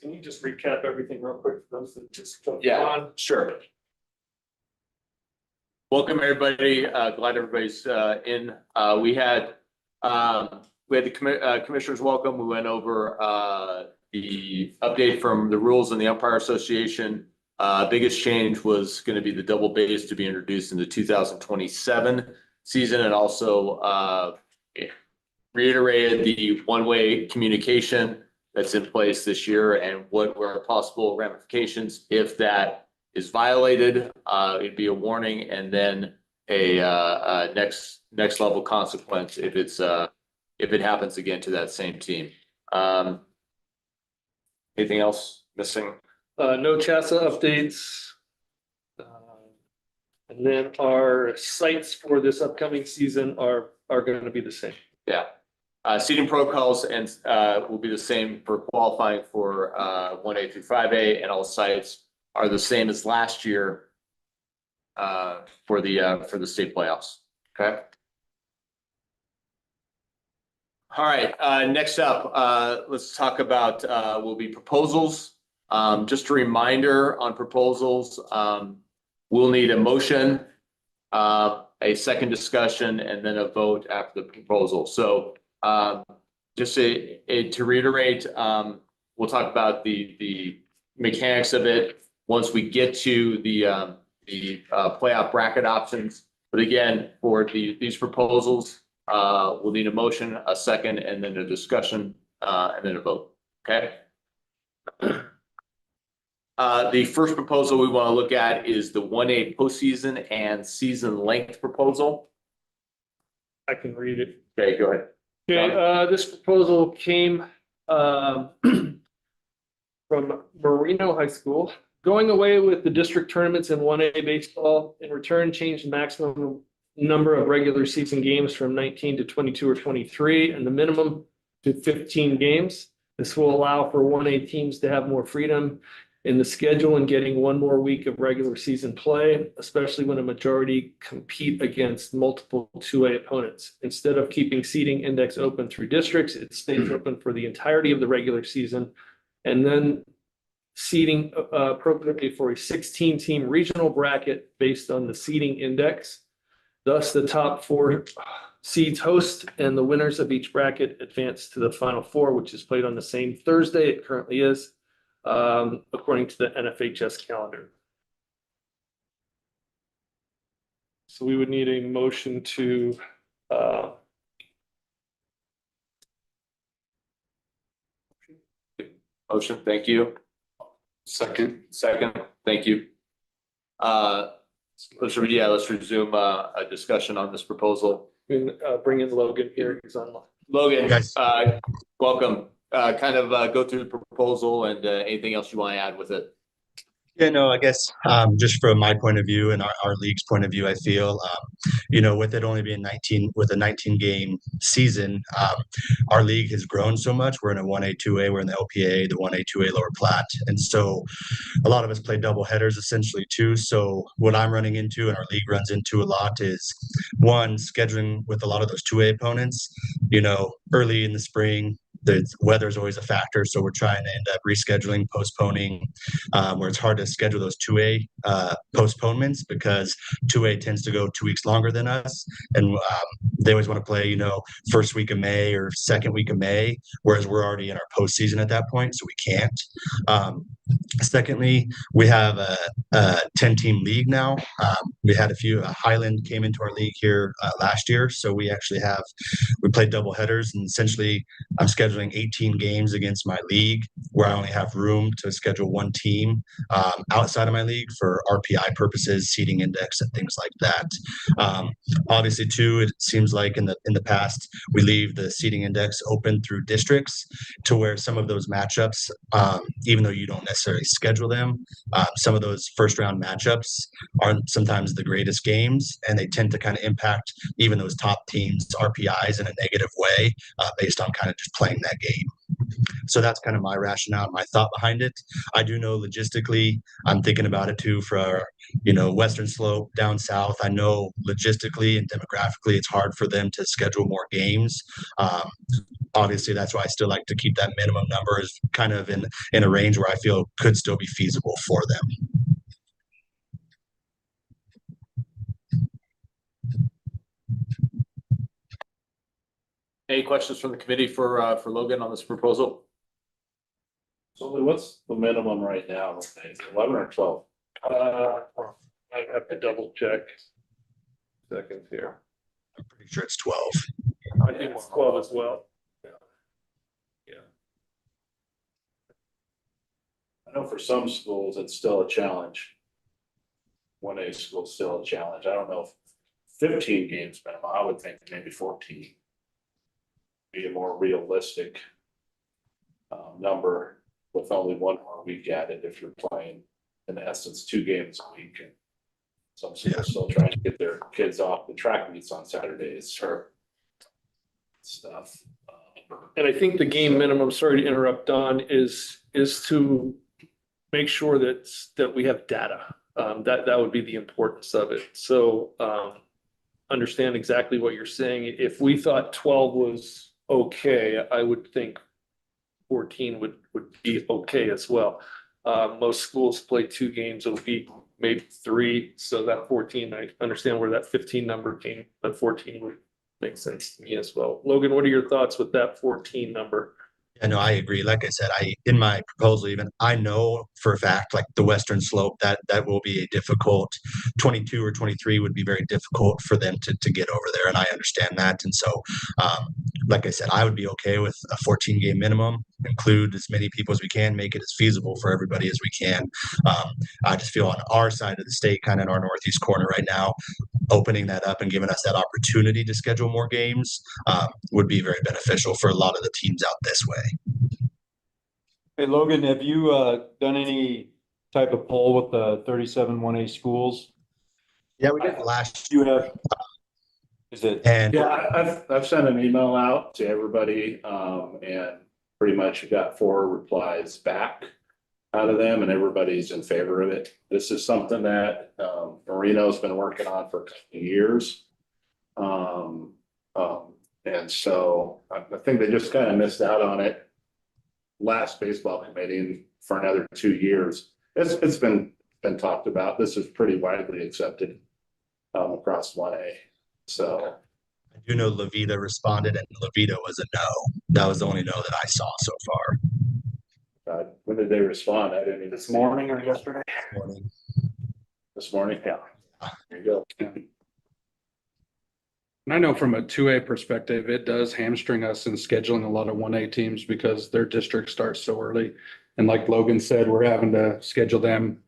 Can you just recap everything real quick for those that just jumped Yeah, on? sure. Welcome everybody. Glad everybody's in. We had the commissioners welcome. We went over the update from the rules and the Umpire Association. Biggest change was going to be the double base to be introduced in the 2027 season, and also reiterated the one-way communication that's in place this year and what were possible ramifications if that is violated. It'd be a warning and then a next level consequence if it happens again to that same team. Anything else missing? No CHSAA updates. And then our sites for this upcoming season are going to be the same. Yeah. Seating protocols and will be the same for qualifying for 1A through 5A, and all sites are the same as last year for the state playoffs. Okay. All right. Next up, let's talk about will be proposals. Just a reminder on proposals, we'll need a motion, a second discussion, and then a vote after the proposal. So just to reiterate, we'll talk about the mechanics of it once we get to the playoff bracket options. But again, for these proposals, we'll need a motion, a second, and then a discussion, and then a vote. Okay. The first proposal we want to look at is the 1A postseason and season length proposal. I can read it. Okay, go ahead. Okay, this proposal came from Marino High School. Going away with the district tournaments in 1A baseball, in return change the maximum number of regular season games from 19 to 22 or 23 and the minimum to 15 games. This will allow for 1A teams to have more freedom in the schedule and getting one more week of regular season play, especially when a majority compete against multiple 2A opponents. Instead of keeping seeding index open through districts, it stays open for the entirety of the regular season, and then seeding appropriately for a 16-team regional bracket based on the seeding index. Thus, the top 4 seeds host, and the winners of each bracket advance to the Final Four, which is played on the same Thursday it currently is, according to the NFHS calendar. So we would need a motion to Motion, thank you. Second, thank you. Let's resume a discussion on this proposal. bring in Logan here. He's online. Logan, welcome. Go through the proposal and anything else you want to add with it. Yeah, no, I guess just from my point of view and our league's point of view, I feel, with it only being 19, with a 19-game season, our league has grown so much. We're in a 1A, 2A, we're in the LPA, the 1A, 2A lower plat. And so a lot of us play double headers essentially too. So what I'm running into and our league runs into a lot is, one, scheduling with a lot of those 2A opponents, early in the spring. The weather is always a factor, so we're trying to end up rescheduling, postponing, where it's hard to schedule those 2A postponements because 2A tends to go 2 weeks longer than us, and they always want to play, first week of May or second week of May, whereas we're already in our postseason at that point, so we can't. Secondly, we have a 10-team league now. We had a few. Highland came into our league here last year, so we played double headers, and essentially I'm scheduling 18 games against my league, where I only have room to schedule one team outside of my league for RPI purposes, seeding index, and things like that. Obviously, too, it seems like in the past we leave the seeding index open through districts to where some of those matchups, even though you don't necessarily schedule them, some of those first round matchups aren't sometimes the greatest games, and they tend to kind of impact even those top teams' RPIs in a negative way based on kind of just playing that game. So that's kind of my rationale, my thought behind it. I do know logistically, I'm thinking about it too for, Western Slope down south. I know logistically and demographically, it's hard for them to schedule more games. Um, Obviously, that's why I still like to keep that minimum number is kind of in a range where I feel could still be feasible for them. Any questions from the committee for Logan on this proposal? So what's the minimum right now? 11 or 12? I have to double check. Seconds here. I'm pretty sure it's 12. I think it's 12 as well. I know for some schools, it's still a challenge. 1A school is still a challenge. I don't know if 15 games minimum, I would think maybe 14. Be a more realistic number with only one more week added if you're playing, in essence, 2 games a week. And some schools still trying to get their kids off the track meets on Saturdays or stuff. And I think the game minimum, sorry to interrupt, Don, is to make sure that we have data. That would be the importance of it. So understand exactly what you're saying. If we thought 12 was okay, I would think 14 would be okay as well. Most schools play 2 games a week, maybe 3. So that 14, I understand where that 15 number came, but 14 would make sense to me as well. Logan, what are your thoughts with that 14 number? Yeah, no, I agree. Like I said, in my proposal, even I know for a fact, like the Western Slope, that will be a difficult 22 or 23 would be very difficult for them to get over there, and I understand that. And so, like I said, I would be okay with a 14 game minimum, include as many people as we can, make it as feasible for everybody as we can. I just feel on our side of the state, kind of in our northeast corner right now, opening that up and giving us that opportunity to schedule more games would be very beneficial for a lot of the teams out this way. Hey, Logan, have you done any type of poll with the 37 1A schools? Yeah, we did last You have, is it? and Yeah, I've sent an email out to everybody, and pretty much got 4 replies back out of them, and everybody's in favor of it. This is something that Marino's been working on for a couple of years. And so I think they just kind of missed out on it last baseball committee, and for another 2 years. It's been talked about. This is pretty widely accepted across 1A. So I do know Levita responded, and Levita was a no. That was the only no that I saw so far. when did they respond? I didn't even. This morning or yesterday? Morning. This morning? Yeah. There you go. And I know from a 2A perspective, it does hamstring us in scheduling a lot of 1A teams because their district starts so early. And like Logan said, we're having to schedule them,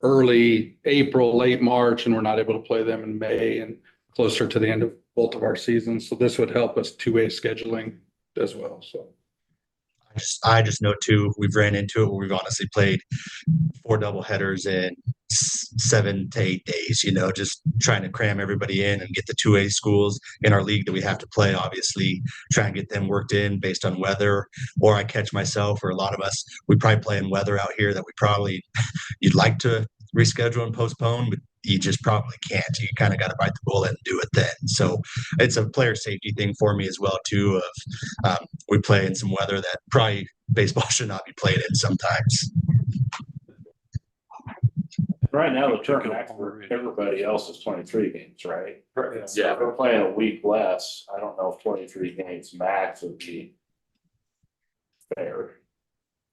early April, late March, and we're not able to play them in May and closer to the end of both of our seasons. So this would help us 2A scheduling as well. So I just know too, we've ran into it where we've honestly played 4 doubleheaders in 7 to 8 days, just trying to cram everybody in and get the 2A schools in our league that we have to play, obviously try and get them worked in based on weather. Or I catch myself, or a lot of us, we probably play in weather out here that we probably you'd like to reschedule and postpone, but you just probably can't. You kind of got to bite the bullet and do it then. So it's a player safety thing for me as well too, of we play in some weather that probably baseball should not be played in sometimes. Right now, the term max for everybody else is 23 games, right? Yeah. So if we're playing a week less, I don't know if 23 games max would be fair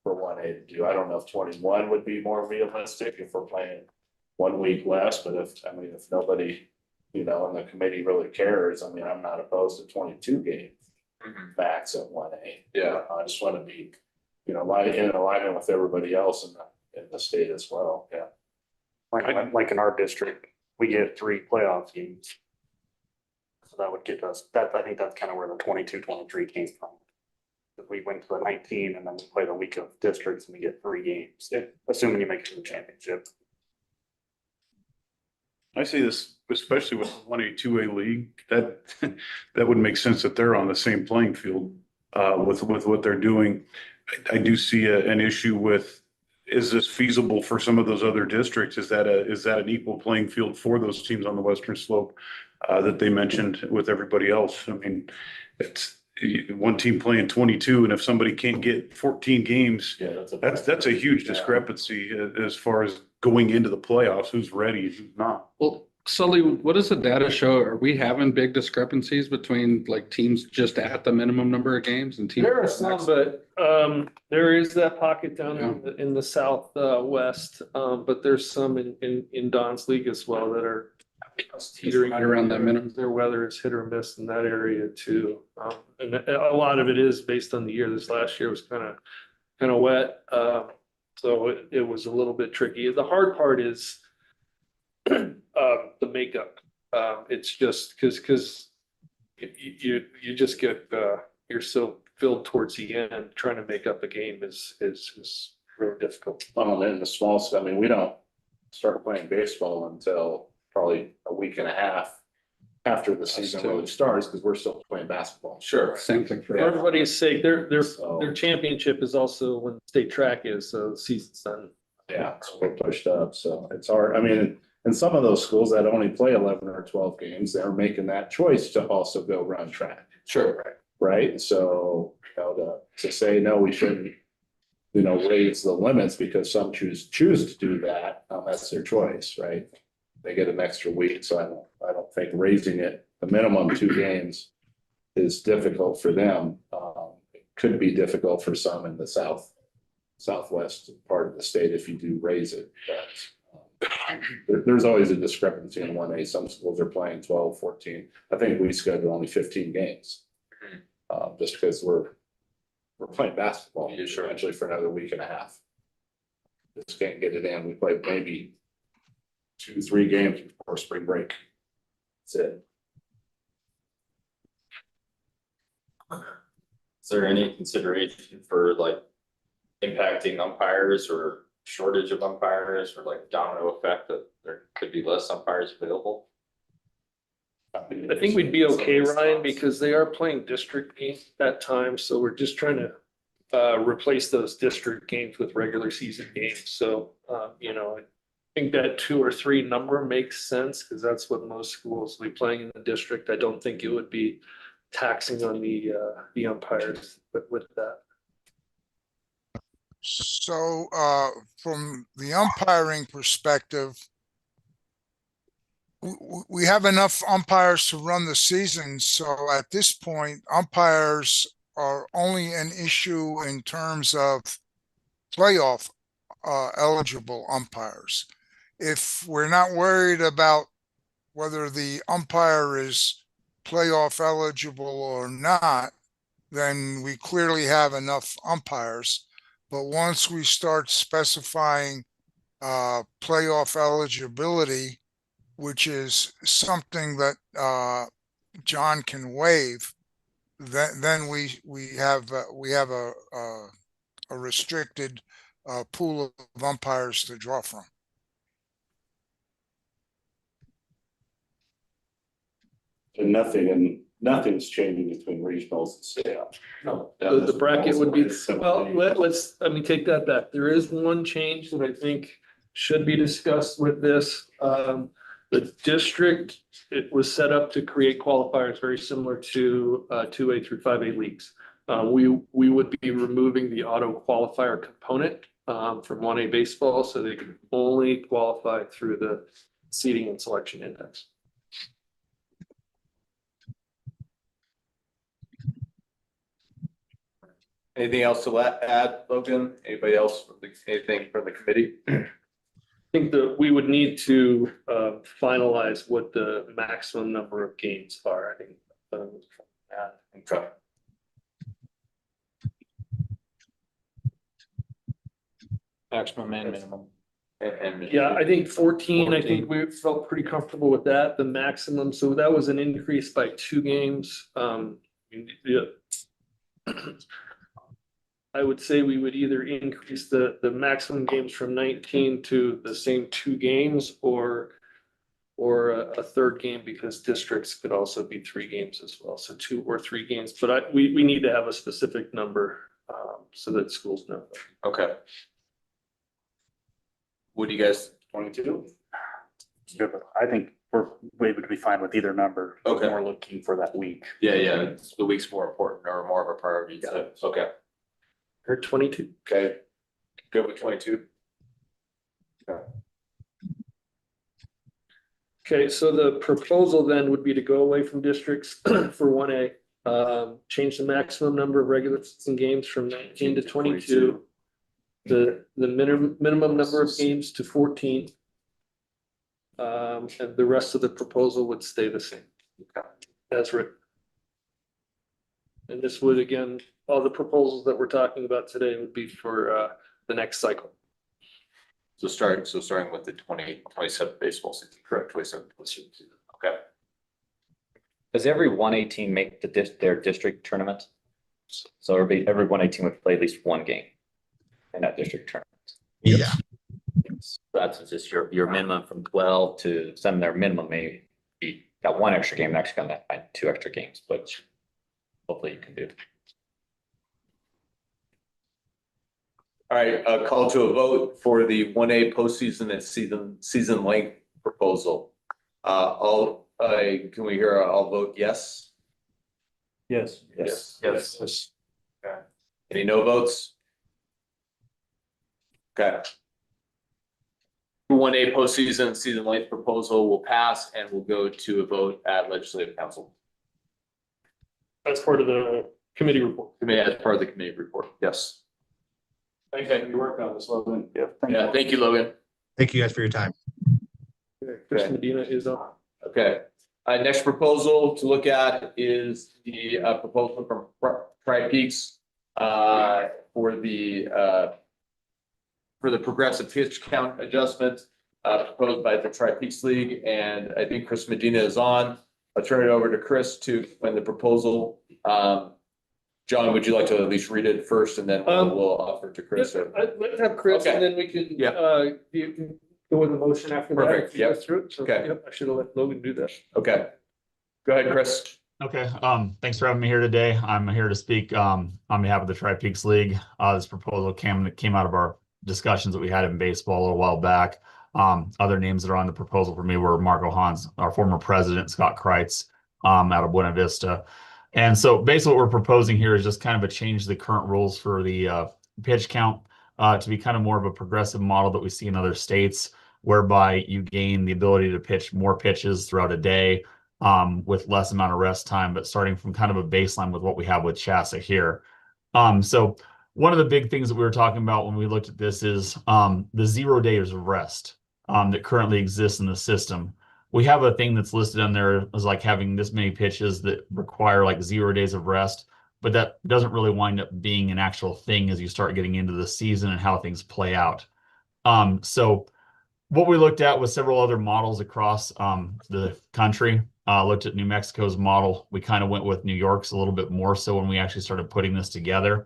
for 1A to do. I don't know if 21 would be more realistic if we're playing 1 week less, but if nobody, and the committee really cares, I'm not opposed to 22 games max at 1A. Yeah. I just want to be, in alignment with everybody else in the state as well. Yeah. Like in our district, we get 3 playoff games. So that would get us, I think that's kind of where the 22, 23 came from. If we went to the 19 and then we play the week of districts and we get 3 games, assuming you make it to the championship. I see this, especially with 1A, 2A league, that would make sense that they're on the same playing field with what they're doing. I do see an issue with, is this feasible for some of those other districts? Is that an equal playing field for those teams on the western slope that they mentioned with everybody else? I mean, it's one team playing 22, and if somebody can't get 14 games, Yeah, that's a huge discrepancy as far as going into the playoffs. Who's ready, who's not? Well, Sully, what does the data show? Are we having big discrepancies between like teams just at the minimum number of games and teams? There are some, but there is that pocket down in the south west. But there's some in Don's league as well that are teetering Right around that minimum. Their weather is hit or miss in that area too. And a lot of it is based on the year. This last year was kind of wet. So it was a little bit tricky. The hard part is the makeup. It's just because you just get you're so filled towards the end. Trying to make up a game is really difficult. Well, in the small, I mean, we don't start playing baseball until probably a week and a half after the season really starts, because we're still playing basketball. Sure. Same thing for For everybody's sake, their So, championship is also when state track is, so the season's done. yeah, so we're pushed up, so it's hard. I mean, and some of those schools that only play 11 or 12 games, they're making that choice to also go run track. Sure. Right? So, you know, to say, no, we shouldn't, you know, raise the limits because some choose to do that, that's their choice, right? They get an extra week, so I don't think raising it, the minimum 2 games is difficult for them. It could be difficult for some in the southwest part of the state if you do raise it. But there's always a discrepancy in 1A. Some schools are playing 12, 14. I think we schedule only 15 games. Just because we're playing basketball essentially for another week and a half. Just can't get it in. We play maybe 2-3 games before spring break. That's it. Is there any consideration for like impacting umpires or shortage of umpires or like domino effect that there could be less umpires available? I think we'd be okay, Ryan, because they are playing district games at that time, so we're just trying to replace those district games with regular season games. So, you know, I think that 2 or 3 number makes sense because that's what most schools will be playing in the district. I don't think it would be taxing on the umpires with that. So from the umpiring perspective, we have enough umpires to run the season. So at this point, umpires are only an issue in terms of playoff eligible umpires. If we're not worried about whether the umpire is playoff eligible or not, then we clearly have enough umpires. But once we start specifying playoff eligibility, which is something that John can waive, then we have a restricted pool of umpires to draw from. And nothing's changing between regionals and state. No, the bracket would be, well, let's, I mean, take that back. There is one change that I think should be discussed with this. The district, it was set up to create qualifiers very similar to 2A through 5A leagues. We would be removing the auto qualifier component from 1A baseball, so they can only qualify through the seeding and selection index. Anything else to add, Logan? Anybody else, anything from the committee? I think that we would need to finalize what the maximum number of games are. I think. Okay. Maximum and minimum. Yeah, I think 14, I think we felt pretty comfortable with that, the maximum. So that was an increase by 2 games. I would say we would either increase the maximum games from 19 to the same 2 games, or or a third game, because districts could also be 3 games as well. So 2 or 3 games, but we need to have a specific number so that schools know. Okay. What do you guys, 22. I think we would be fine with either number. Okay. We're looking for that week. yeah, the week's more important or more of a priority. So, okay, Or 22. okay. Good with 22. Okay, so the proposal then would be to go away from districts for 1A, change the maximum number of regular season games from 19 to 22. The minimum number of games to 14. And the rest of the proposal would stay the same as written. And this would, again, all the proposals that we're talking about today would be for the next cycle. So starting with the 27 baseball season, correct? 27 season. Okay. Does every 1A team make their district tournament? So every 1A team would play at least 1 game in that district tournament. Yeah. So that's just your minimum from 12 to some of their minimum may be got 1 extra game, actually got that 2 extra games, but hopefully you can do. All right, call to a vote for the 1A postseason and season length proposal. Can we hear all vote yes? Yes. Yes. Okay. Any no votes? Okay. 1A postseason and season length proposal will pass and will go to a vote at legislative council. That's part of the committee report. As part of the committee report, yes. Okay, you worked on this, Logan. Yeah, thank you, Logan. Thank you guys for your time. Chris Medina is on. Okay, next proposal to look at is the proposal from Tri Peaks for the progressive pitch count adjustment proposed by the Tri Peaks League, and I think Chris Medina is on. I'll turn it over to Chris to explain the proposal. John, would you like to at least read it first, and then we'll offer it to Chris? Let's have Chris, Okay. and then we can, Yeah. you can go with the motion after that. Perfect. if you go Yep. through it. So, Okay. yep, I should have let Logan do that. Okay, go ahead, Chris. Okay, thanks for having me here today. I'm here to speak on behalf of the Tri Peaks League. This proposal came out of our discussions that we had in baseball a little while back. Other names that are on the proposal for me were Marco Hans, our former president, Scott Kreitz, out of Buena Vista. And so basically what we're proposing here is just kind of a change to the current rules for the pitch count to be kind of more of a progressive model that we see in other states, whereby you gain the ability to pitch more pitches throughout a day with less amount of rest time, but starting from kind of a baseline with what we have with CHSAA here. So one of the big things that we were talking about when we looked at this is the 0 days of rest that currently exists in the system. We have a thing that's listed on there as like having this many pitches that require like 0 days of rest, but that doesn't really wind up being an actual thing as you start getting into the season and how things play out. So what we looked at was several other models across the country. Looked at New Mexico's model. We kind of went with New York's a little bit more so when we actually started putting this together.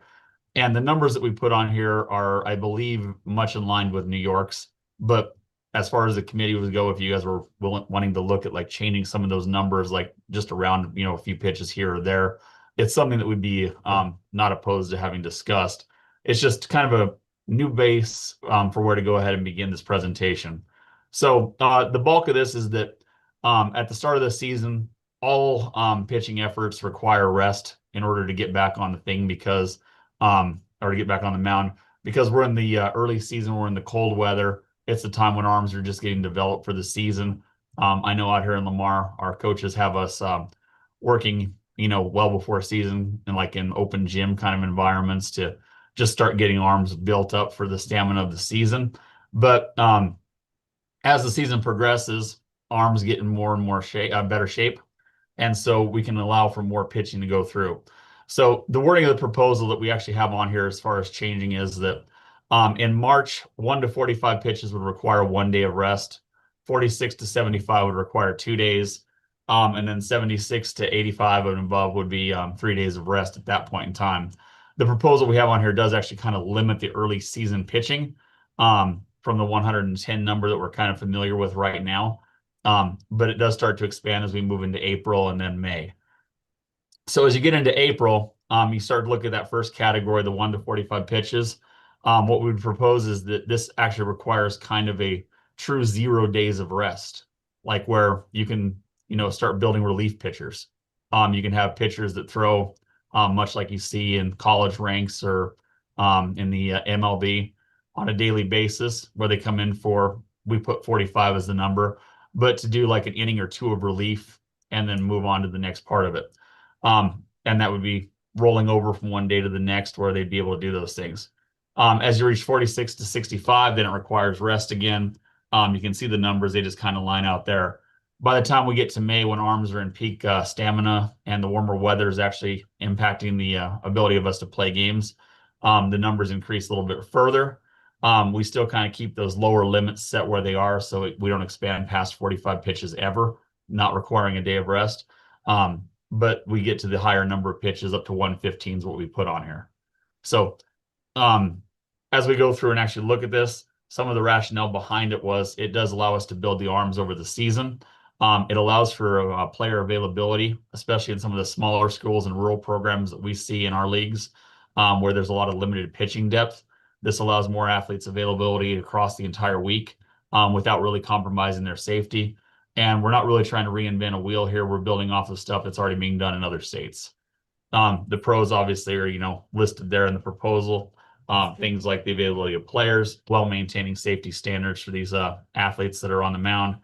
And the numbers that we put on here are, I believe, much in line with New York's, but as far as the committee would go, if you guys were wanting to look at like changing some of those numbers, like just around, a few pitches here or there, it's something that would be not opposed to having discussed. It's just kind of a new base for where to go ahead and begin this presentation. So the bulk of this is that at the start of the season, all pitching efforts require rest in order to get back on the thing because, or to get back on the mound, because we're in the early season, we're in the cold weather. It's the time when arms are just getting developed for the season. I know out here in Lamar, our coaches have us working, well before season and like in open gym kind of environments to just start getting arms built up for the stamina of the season. But as the season progresses, arms get in more and more better shape. And so we can allow for more pitching to go through. So the wording of the proposal that we actually have on here as far as changing is that in March, 1 to 45 pitches would require 1 day of rest. 46 to 75 would require 2 days. And then 76 to 85 and above would be 3 days of rest at that point in time. The proposal we have on here does actually kind of limit the early season pitching from the 110 number that we're kind of familiar with right now. But it does start to expand as we move into April and then May. So as you get into April, you start to look at that first category, the 1 to 45 pitches. What we would propose is that this actually requires kind of a true 0 days of rest, like where you can, start building relief pitchers. You can have pitchers that throw, much like you see in college ranks or in the MLB on a daily basis, where they come in for, we put 45 as the number, but to do like an inning or two of relief and then move on to the next part of it. And that would be rolling over from one day to the next where they'd be able to do those things. As you reach 46 to 65, then it requires rest again. You can see the numbers, they just kind of line out there. By the time we get to May, when arms are in peak stamina and the warmer weather is actually impacting the ability of us to play games, the numbers increase a little bit further. We still kind of keep those lower limits set where they are, so we don't expand past 45 pitches ever, not requiring a day of rest. But we get to the higher number of pitches, up to 115 is what we put on here. So as we go through and actually look at this, some of the rationale behind it was it does allow us to build the arms over the season. It allows for player availability, especially in some of the smaller schools and rural programs that we see in our leagues, where there's a lot of limited pitching depth. This allows more athletes availability across the entire week without really compromising their safety. And we're not really trying to reinvent a wheel here. We're building off of stuff that's already being done in other states. The pros obviously are, listed there in the proposal. Things like the availability of players, while maintaining safety standards for these athletes that are on the mound.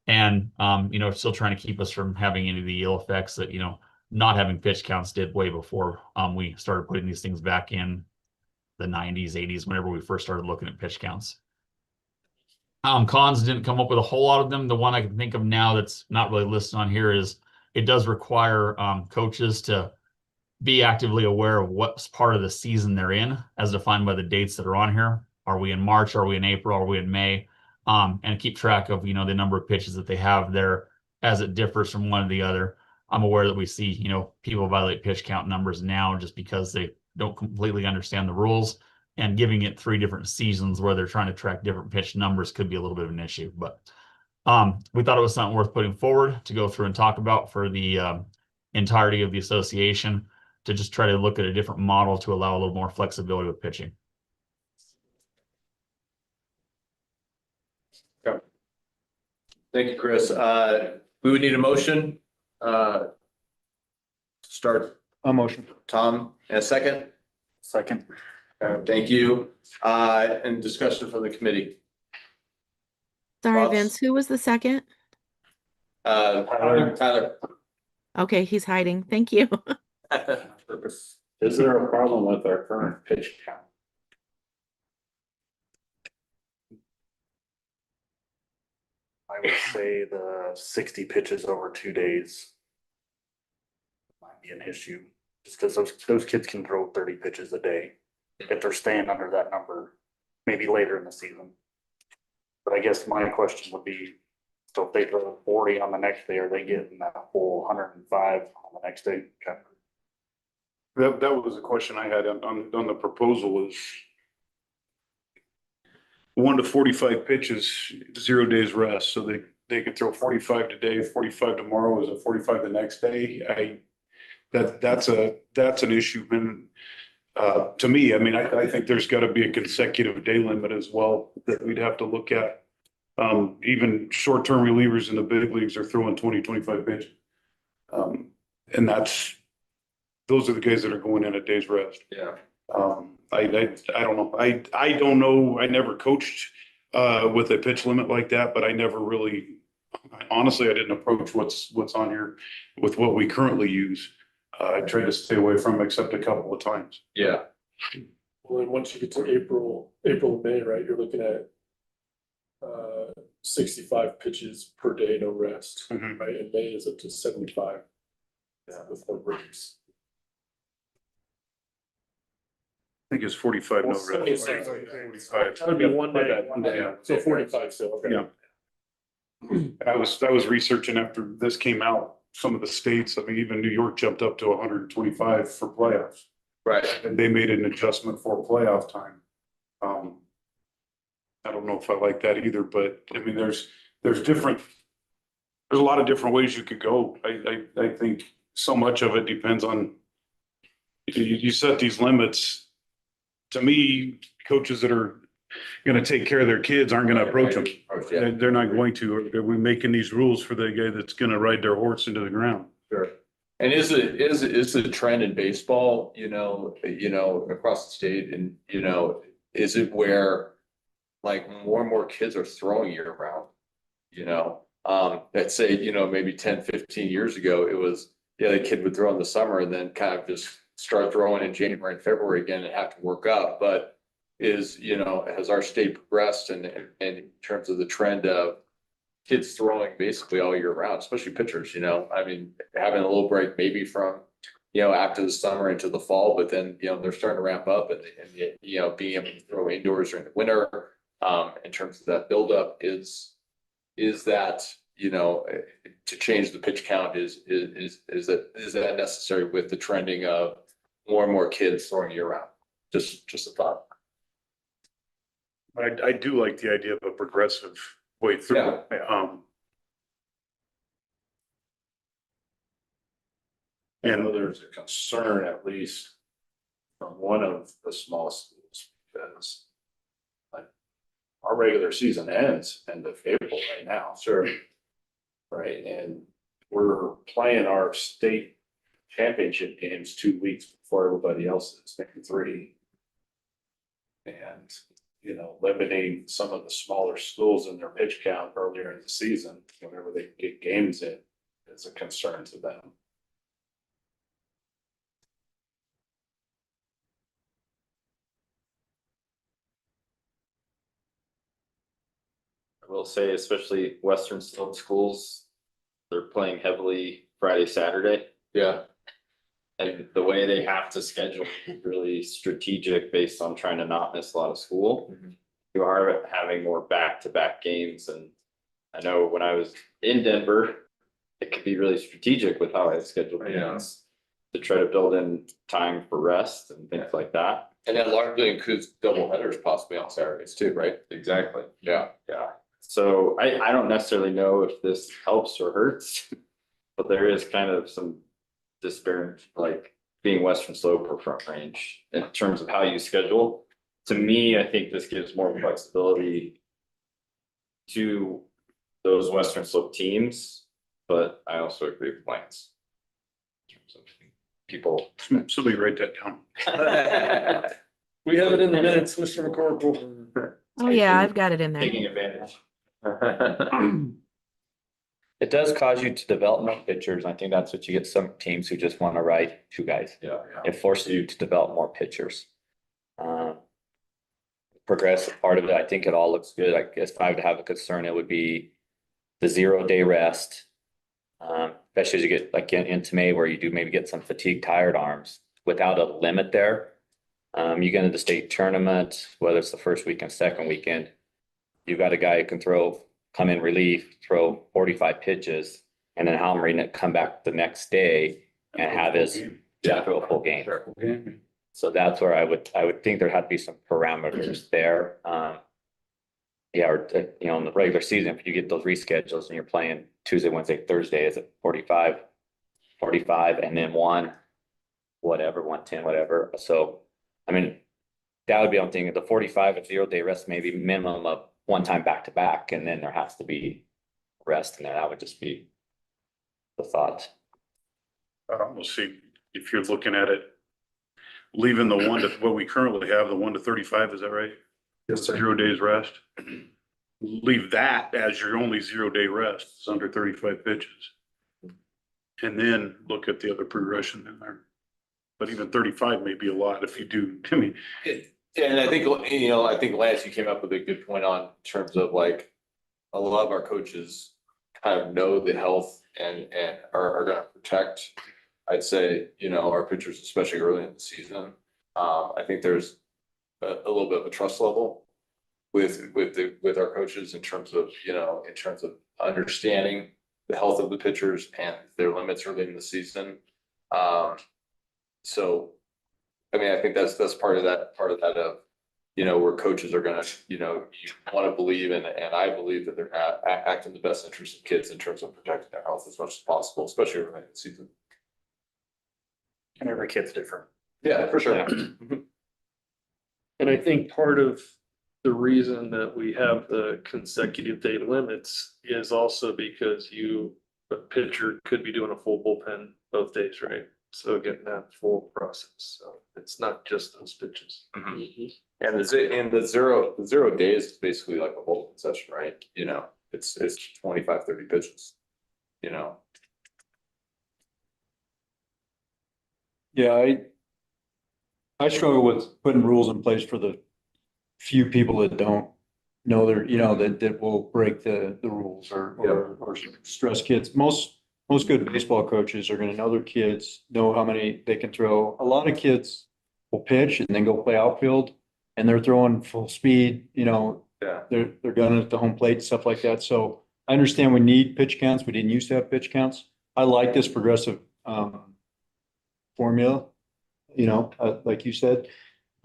And, still trying to keep us from having any of the ill effects that, not having pitch counts did way before we started putting these things back in the 90s, 80s, whenever we first started looking at pitch counts. Cons didn't come up with a whole lot of them. The one I can think of now that's not really listed on here is it does require coaches to be actively aware of what part of the season they're in, as defined by the dates that are on here. Are we in March? Are we in April? Are we in May? And keep track of, the number of pitches that they have there as it differs from one to the other. I'm aware that we see, people violate pitch count numbers now just because they don't completely understand the rules, and giving it 3 different seasons where they're trying to track different pitch numbers could be a little bit of an issue. But we thought it was something worth putting forward to go through and talk about for the entirety of the association, to just try to look at a different model to allow a little more flexibility with pitching. Okay. Thank you, Chris. We would need a motion to start. A motion. Tom, and a second. Second. Thank you. And discussion from the committee. Sorry, Thoughts? Vince, who was the second? Tyler. Okay, he's hiding. Thank you. Is there a problem with our current pitch count? I would say the 60 pitches over 2 days might be an issue, just because those kids can throw 30 pitches a day if they're staying under that number, maybe later in the season. But I guess my question would be, so if they throw 40 on the next day, are they getting that whole 105 on the next day? Okay. That was a question I had on the proposal is 1 to 45 pitches, 0 days rest. So they could throw 45 today, 45 tomorrow, is it 45 the next day? That's an issue. And to me, I mean, I think there's got to be a consecutive day limit as well that we'd have to look at. Even short-term relievers in the big leagues are throwing 20, 25 pitches. And those are the guys that are going in a day's rest. Yeah. I don't know. I don't know. I never coached with a pitch limit like that, but I never really, honestly, I didn't approach what's on here with what we currently use. I try to stay away from except a couple of times. Yeah. Well, then once you get to April, May, right, you're looking at 65 pitches per day, no rest, Mhm. right? And May is up to 75. With no breaks. I think it's 45 no rest. 45. 45. That would be one day. Yeah. So 45 still, okay. Yeah. I was researching after this came out, some of the states, I mean, even New York jumped up to 125 for playoffs. Right. And they made an adjustment for playoff time. I don't know if I like that either, but I mean, there's different there's a lot of different ways you could go. I think so much of it depends on, you set these limits. To me, coaches that are gonna take care of their kids aren't gonna approach them. Yeah. They're not going to. Are we making these rules for the guy that's gonna ride their horse into the ground? Sure. And is the trend in baseball, across the state and, is it where like more and more kids are throwing year round? Let's say, maybe 10, 15 years ago, it was, the kid would throw in the summer and then kind of just start throwing in January and February again and have to work up. But has our state progressed in terms of the trend of kids throwing basically all year round, especially pitchers, I mean, having a little break maybe from, after the summer into the fall, but then, they're starting to ramp up and being able to throw indoors during the winter, in terms of that buildup is that, to change the pitch count is that necessary with the trending of more and more kids throwing year round? Just a thought. I do like the idea of a progressive way through. I know there's a concern, at least from one of the small schools, because like our regular season ends end of April right now. Sure. Right, and we're playing our state championship games 2 weeks before everybody else is, maybe 3. And, limiting some of the smaller schools in their pitch count earlier in the season, whenever they get games in, is a concern to them. I will say, especially Western Slope schools, they're playing heavily Friday, Saturday. Yeah. And the way they have to schedule is really strategic based on trying to not miss a lot of school. You are having more back-to-back games. And I know when I was in Denver, it could be really strategic with how I scheduled games to try to build in time for rest and things like that. And that largely includes double headers possibly on Saturdays too, right? Exactly. Yeah. Yeah. So I don't necessarily know if this helps or hurts, but there is kind of some disparate, like being Western Slope or Front Range in terms of how you schedule. To me, I think this gives more flexibility to those Western Slope teams, but I also agree with Lance. In terms of people. Somebody write that down. We have it in the minutes, Mr. McCorkle. Oh, yeah, I've got it in there. Taking advantage. It does cause you to develop more pitchers. I think that's what you get some teams who just want to ride 2 guys. Yeah. It forces you to develop more pitchers. Progressive part of it, I think it all looks good. I guess if I would have a concern, it would be the 0-day rest. Especially as you get like into May where you do maybe get some fatigue, tired arms without a limit there. You get into the state tournament, whether it's the first weekend, second weekend, you got a guy who can come in relief, throw 45 pitches, and then Halmering it come back the next day and have his throw a full game. So that's where I would think there had to be some parameters there. Or in the regular season, if you get those reschedules and you're playing Tuesday, Wednesday, Thursday, is it 45, and then 110, whatever. So, I mean, that would be on thing. The 45 at 0-day rest, maybe minimum of 1 time back-to-back, and then there has to be rest in there. That would just be the thought. We'll see if you're looking at it, leaving the what we currently have, the 1 to 35, is that right? Yes, sir. 0 days rest. Leave that as your only 0-day rest. It's under 35 pitches. And then look at the other progression in there. But even 35 may be a lot if you do. I mean, And I think, Lance, you came up with a good point on terms of like, a lot of our coaches kind of know the health and are gonna protect, I'd say, our pitchers, especially early in the season. I think there's a little bit of a trust level with our coaches in terms of understanding the health of the pitchers and their limits early in the season. So, I mean, I think that's part of that of where coaches are gonna, you want to believe and I believe that they're acting in the best interest of kids in terms of protecting their health as much as possible, especially early in the season. And every kid's different. Yeah, for sure. And I think part of the reason that we have the consecutive day limits is also because a pitcher could be doing a full bullpen both days, right? So getting that full process. So it's not just those pitches. And the zero days is basically like a bullpen session, right? It's 25, 30 pitches, Yeah, I struggle with putting rules in place for the few people that don't know that will break the rules or stress kids. Most good baseball coaches are gonna know their kids, know how many they can throw. A lot of kids will pitch and then go play outfield and they're throwing full speed, Yeah. they're gunning at the home plate, stuff like that. So I understand we need pitch counts. We didn't used to have pitch counts. I like this progressive formula, like you said.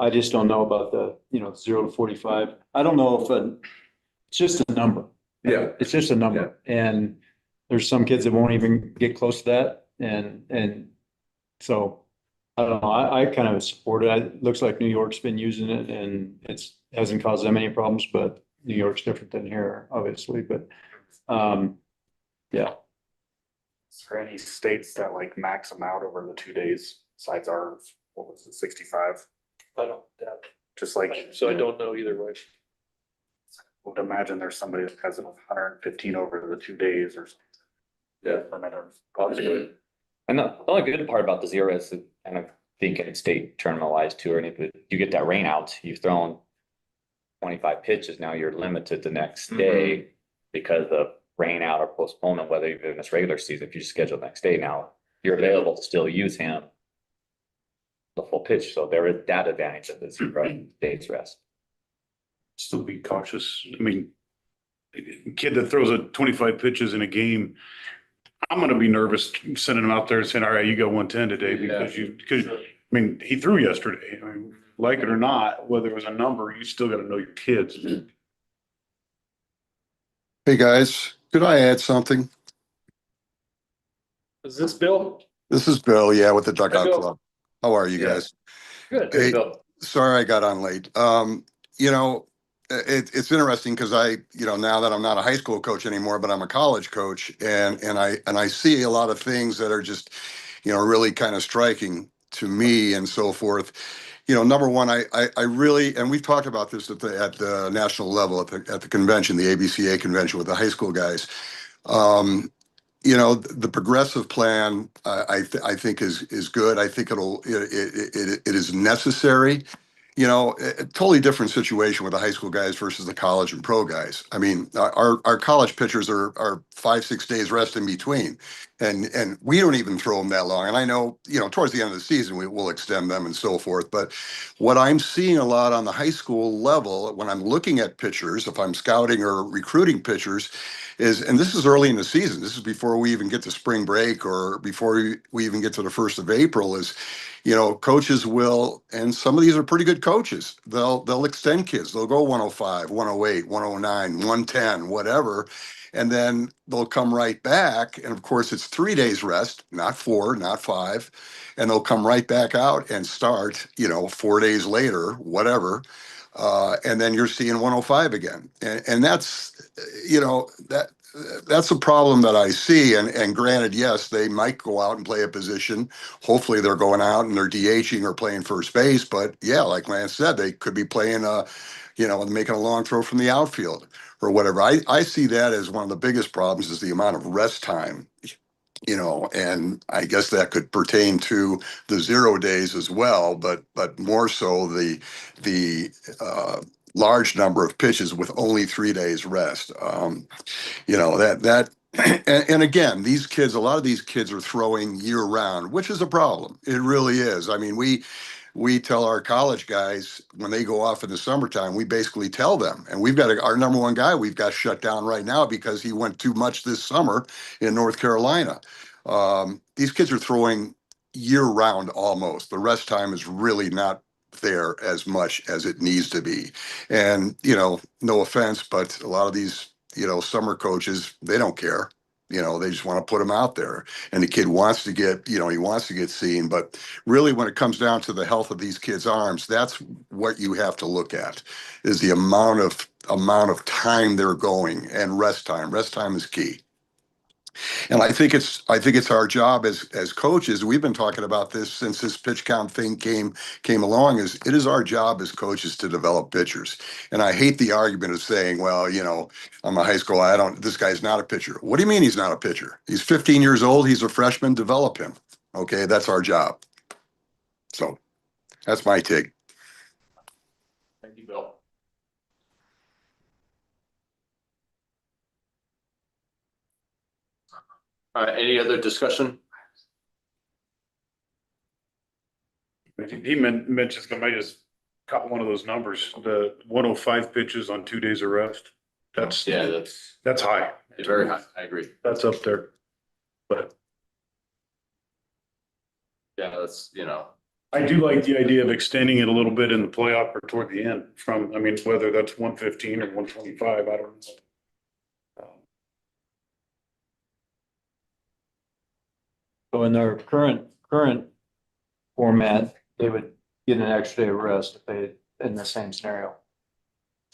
I just don't know about the, 0 to 45. I don't know if it's just a number. Yeah. It's just a number. And there's some kids that won't even get close to that. And so I don't know. I kind of support it. It looks like New York's been using it and hasn't caused them any problems, but New York's different than here, obviously. But yeah. Is there any states that like max them out over the 2 days besides our, what was it, 65? I don't doubt. Just like, So I don't know either way. would imagine there's somebody that has 115 over the 2 days or something. Yeah. For another Possibly. And the only good part about the zero is kind of thinking state tournament wise too, or anything, you get that rain out, you've thrown 25 pitches, now you're limited the next day because of rain out or postponement, whether you're in this regular season, if you schedule the next day, now you're available to still use him the full pitch. So there is that advantage of this day's rest. Still be cautious. I mean, a kid that throws 25 pitches in a game, I'm gonna be nervous sending him out there and saying, all right, you got 110 today because I mean, he threw yesterday. I mean, like it or not, whether it was a number, you still gotta know your kids. Hey, guys, could I add something? Is this Bill? This is Bill, yeah, with the Hi, Dugout Bill. Club. How are you Yeah. guys? Good. Hey, Bill. sorry I got on late. It's interesting because now that I'm not a high school coach anymore, but I'm a college coach, and I see a lot of things that are just, really kind of striking to me and so forth. Number one, I really, and we've talked about this at the national level at the convention, the ABCA convention with the high school guys. The progressive plan, I think is good. I think it is necessary. A totally different situation with the high school guys versus the college and pro guys. I mean, our college pitchers are 5-6 days rest in between, and we don't even throw them that long. And I know, towards the end of the season, we will extend them and so forth. But what I'm seeing a lot on the high school level, when I'm looking at pitchers, if I'm scouting or recruiting pitchers, and this is early in the season, this is before we even get to spring break or before we even get to the 1st of April, is coaches will, and some of these are pretty good coaches, they'll extend kids. They'll go 105, 108, 109, 110, whatever. And then they'll come right back. And of course, it's 3 days rest, not 4, not 5. And they'll come right back out and start, 4 days later, whatever. And then you're seeing 105 again. And that's, that's a problem that I see. And granted, yes, they might go out and play a position. Hopefully they're going out and they're DHing or playing first base. But yeah, like Lance said, they could be playing, making a long throw from the outfield or whatever. I see that as one of the biggest problems is the amount of rest time, and I guess that could pertain to the 0 days as well, but more so the large number of pitches with only 3 days rest. And again, a lot of these kids are throwing year round, which is a problem. It really is. I mean, we tell our college guys when they go off in the summertime, we basically tell them, and we've got our number one guy we've got shut down right now because he went too much this summer in North Carolina. These kids are throwing year round almost. The rest time is really not there as much as it needs to be. And, you know, no offense, but a lot of these, you know, summer coaches, they don't care. You know, they just want to put them out there. And the kid wants to get, you know, he wants to get seen. But really, when it comes down to the health of these kids' arms, that's what you have to look at, is the amount of time they're going, and rest time. Rest time is key. And I think it's our job as coaches. We've been talking about this since this pitch count thing came along. Is it is our job as coaches to develop pitchers. And I hate the argument of saying, well, you know, I'm a high school. This guy's not a pitcher. What do you mean he's not a pitcher? He's 15 years old. He's a freshman. Develop him. Okay, that's our job. So that's my take. Thank you, Bill. All right, any other discussion? He mentions, I might just caught one of those numbers, the 105 pitches on 2 days of rest. That's high. It's very high. I agree. That's up there. But Yeah, that's, you know, I do like the idea of extending it a little bit in the playoff or toward the end from, I mean, whether that's 115 or 125, I don't know. So in their current format, they would get an extra day of rest if they, in the same scenario.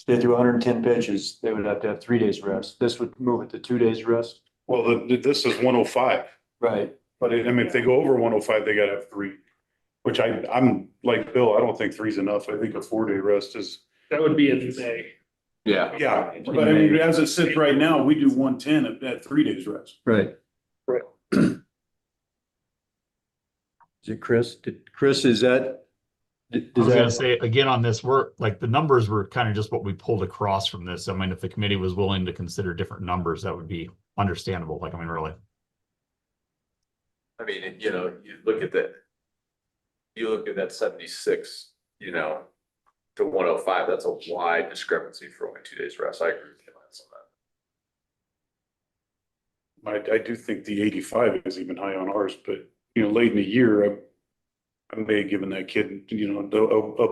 If they threw 110 pitches, they would have to have 3 days rest. This would move it to 2 days rest. Well, this is 105, Right. but I mean, if they go over 105, they gotta have 3, which I'm like Bill, I don't think 3's enough. I think a 4-day rest is. That would be in May. yeah. Yeah, but I mean, as it sits right now, we do 110 at 3 days rest. Right. Right. Is it Chris? Chris, is that? I was gonna say, again, on this, we're like, the numbers were kind of just what we pulled across from this. I mean, if the committee was willing to consider different numbers, that would be understandable. Like, I mean, really. I mean, you know, you look at that 76, you know, to 105, that's a wide discrepancy for only 2 days rest. I agree with you on that. I do think the 85 is even high on ours, but you know, late in the year, I may have given that kid, you know, a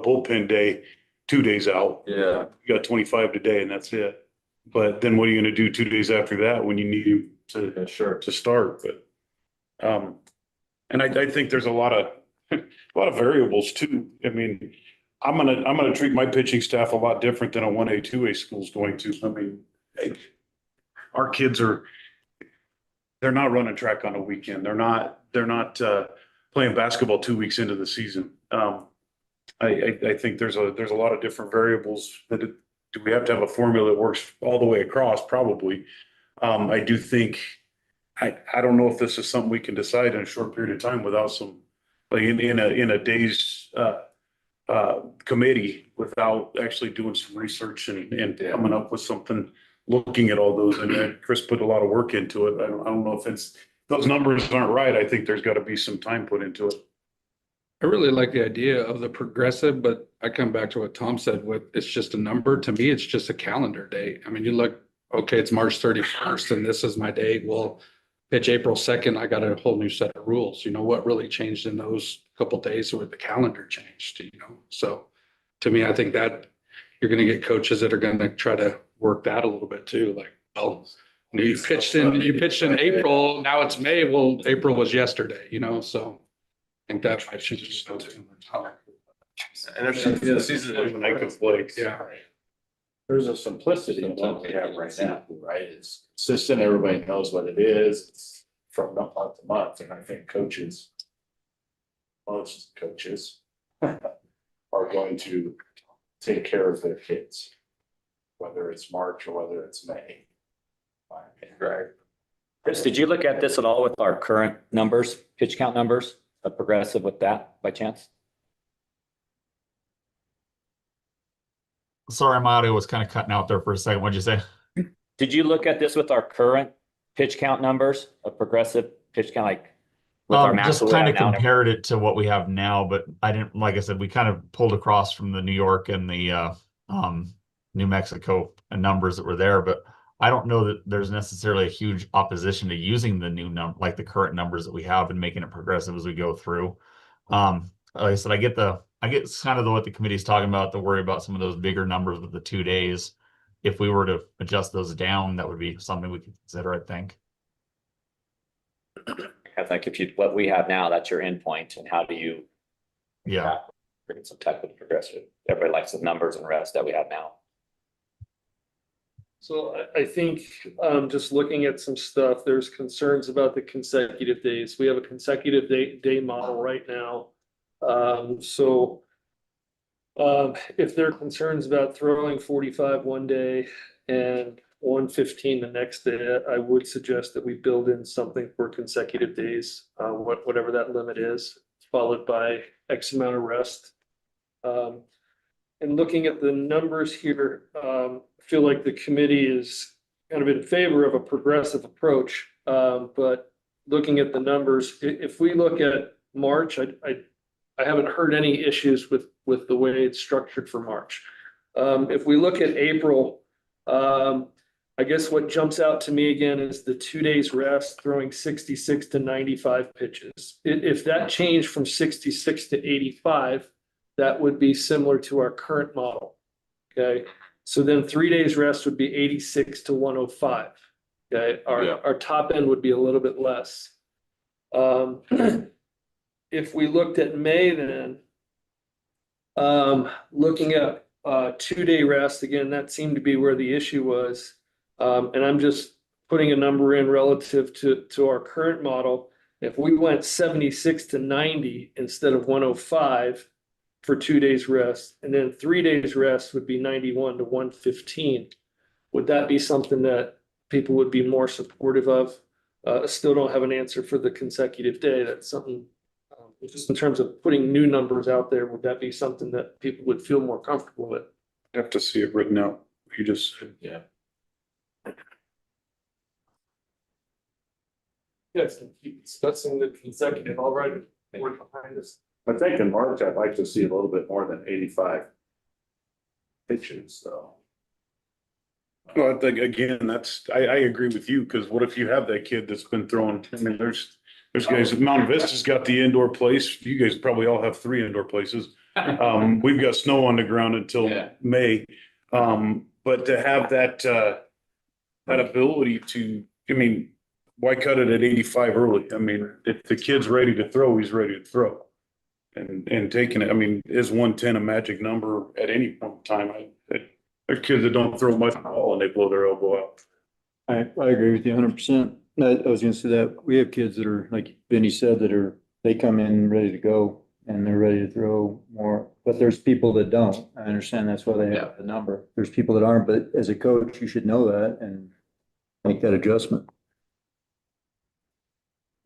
bullpen day, 2 days out. Yeah. You got 25 today and that's it. But then what are you gonna do 2 days after that when you need him to start? But, and I think there's a lot of variables too. I mean, I'm gonna treat my pitching staff a lot different than a 1A, 2A school's going to. I mean, our kids they're not running track on a weekend. They're not playing basketball 2 weeks into the season. I think there's a lot of different variables do we have to have a formula that works all the way across? Probably. I do think, I don't know if this is something we can decide in a short period of time without some, like in a day's committee, without actually doing some research and coming up with something, looking at all those. And then Chris put a lot of work into it. I don't know if those numbers aren't right. I think there's got to be some time put into it. I really like the idea of the progressive, but I come back to what Tom said with, it's just a number. To me, it's just a calendar date. I mean, you look, okay, it's March 31st and this is my date. Well, pitch April 2nd, I got a whole new set of rules. You know, what really changed in those couple of days where the calendar changed, you know? So to me, I think that you're going to get coaches that are going to try to work that a little bit too. Like, well, you pitched in April, now it's May. Well, April was yesterday, you know, so I think that might change. And there's season Flakes. Yeah. There's a simplicity in what we have right now, right? It's consistent, everybody knows what it is, it's from month to month, and I think most coaches are going to take care of their kids, whether it's March or whether it's May. Right. Chris, did you look at this at all with our current numbers, pitch count numbers, a progressive with that by chance? Sorry, my audio was kind of cutting out there for a second. What'd you say? Did you look at this with our current pitch count numbers, a progressive pitch count, like with our max? Just kind of compared it to what we have now, but I didn't, like I said, we kind of pulled across from the New York and the New Mexico numbers that were there, but I don't know that there's necessarily a huge opposition to using the new like the current numbers that we have and making it progressive as we go through. like I said, I get kind of what the committee's talking about, the worry about some of those bigger numbers with the 2 days. If we were to adjust those down, that would be something we could consider, I think. I think if you, what we have now, that's your endpoint, and how do you Yeah. bring some type of progressive? Everybody likes the numbers and rest that we have now. So I think, just looking at some stuff, there's concerns about the consecutive days. We have a consecutive day model right now. If there are concerns about throwing 45 one day and 115 the next day, I would suggest that we build in something for consecutive days, whatever that limit is, followed by X amount of rest. And looking at the numbers here, I feel like the committee is kind of in favor of a progressive approach. But looking at the numbers, if we look at March, I haven't heard any issues with the way it's structured for March. If we look at April, I guess what jumps out to me again is the 2 days rest, throwing 66 to 95 pitches. If that changed from 66 to 85, that would be similar to our current model. Okay, so then 3 days rest would be 86 to 105. Okay, our top end would be a little bit less. If we looked at May, then looking at 2 day rest, again, that seemed to be where the issue was. And I'm just putting a number in relative to our current model. If we went 76 to 90 instead of 105 for 2 days rest, and then 3 days rest would be 91 to 115. Would that be something that people would be more supportive of? Still don't have an answer for the consecutive day. That's something, just in terms of putting new numbers out there, would that be something that people would feel more comfortable with? You have to see it written out. You just said. Yeah. Yes, and keep discussing the consecutive, all right, we're behind this. I think in March, I'd like to see a little bit more than 85 pitches, though. Well, I think again, I agree with you, because what if you have that kid that's been throwing, I mean, there's guys, Mount Vista's got the indoor place. You guys probably all have 3 indoor places. We've got snow on the ground until May. But to have that ability to, I mean, why cut it at 85 early? I mean, if the kid's ready to throw, he's ready to throw. And taking it, I mean, is 110 a magic number at any point in time? There are kids that don't throw much at all and they blow their elbow out. I agree with you 100%. I was gonna say that we have kids that are, like Benny said, they come in ready to go and they're ready to throw more, but there's people that don't. I understand that's why they have the number. There's people that aren't, but as a coach, you should know that and make that adjustment.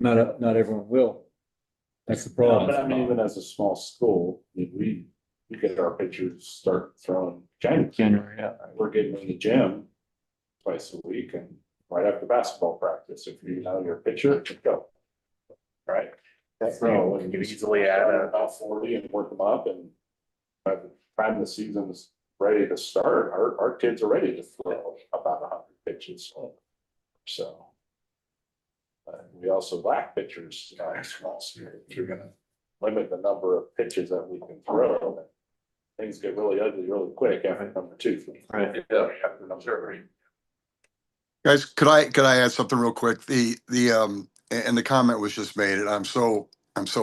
Not everyone will. That's the problem. But I mean, even as a small school, we get our pitchers start throwing January. Yeah. We're getting in the gym twice a week and right after basketball practice, if you know your pitcher, go. Right. So you can easily add about 40 and work them up, and by the time the season's ready to start, our kids are ready to throw about 100 pitches. So. We also lack pitchers in small school. You're gonna limit the number of pitches that we can throw. Things get really ugly really quick after number 2. Right. Yeah. After number 3. Guys, could I add something real quick? And the comment was just made, and I'm so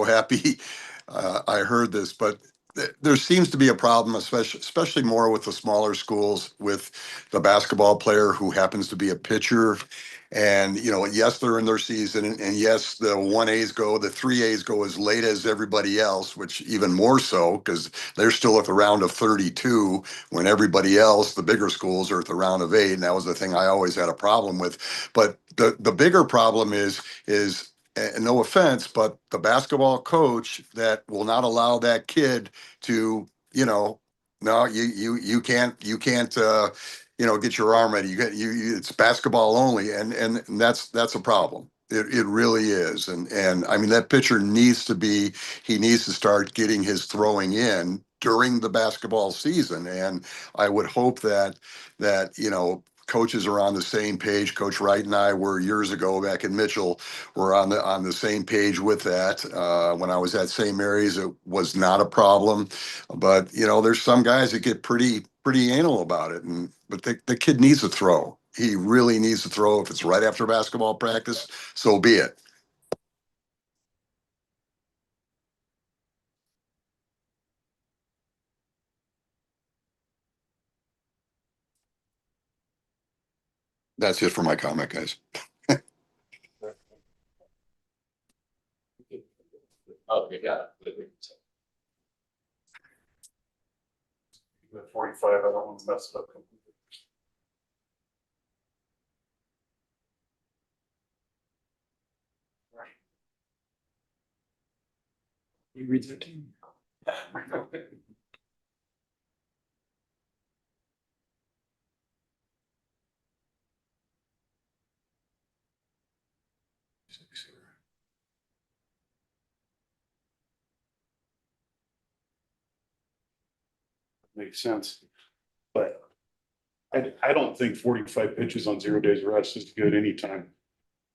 happy I heard this, but there seems to be a problem, especially more with the smaller schools, with the basketball player who happens to be a pitcher. And, yes, they're in their season, and yes, the 1As go, the 3As go as late as everybody else, which even more so, because they're still at the round of 32 when everybody else, the bigger schools, are at the round of 8. And that was the thing I always had a problem with. But the bigger problem is, and no offense, but the basketball coach that will not allow that kid to, no, you can't, get your arm ready. It's basketball only. And that's a problem. It really is. And I mean, that pitcher needs to start getting his throwing in during the basketball season. And I would hope that, coaches are on the same page. Coach Wright and I were years ago back in Mitchell, were on the same page with that. When I was at St. Mary's, it was not a problem. But, you know, there's some guys that get pretty anal about it. But the kid needs to throw. He really needs to throw. If it's right after basketball practice, so be it. That's it for my comment, guys. Okay, got it. 45, I don't want to mess it up. You read their team. Makes sense. But I don't think 45 pitches on 0 days rest is good anytime.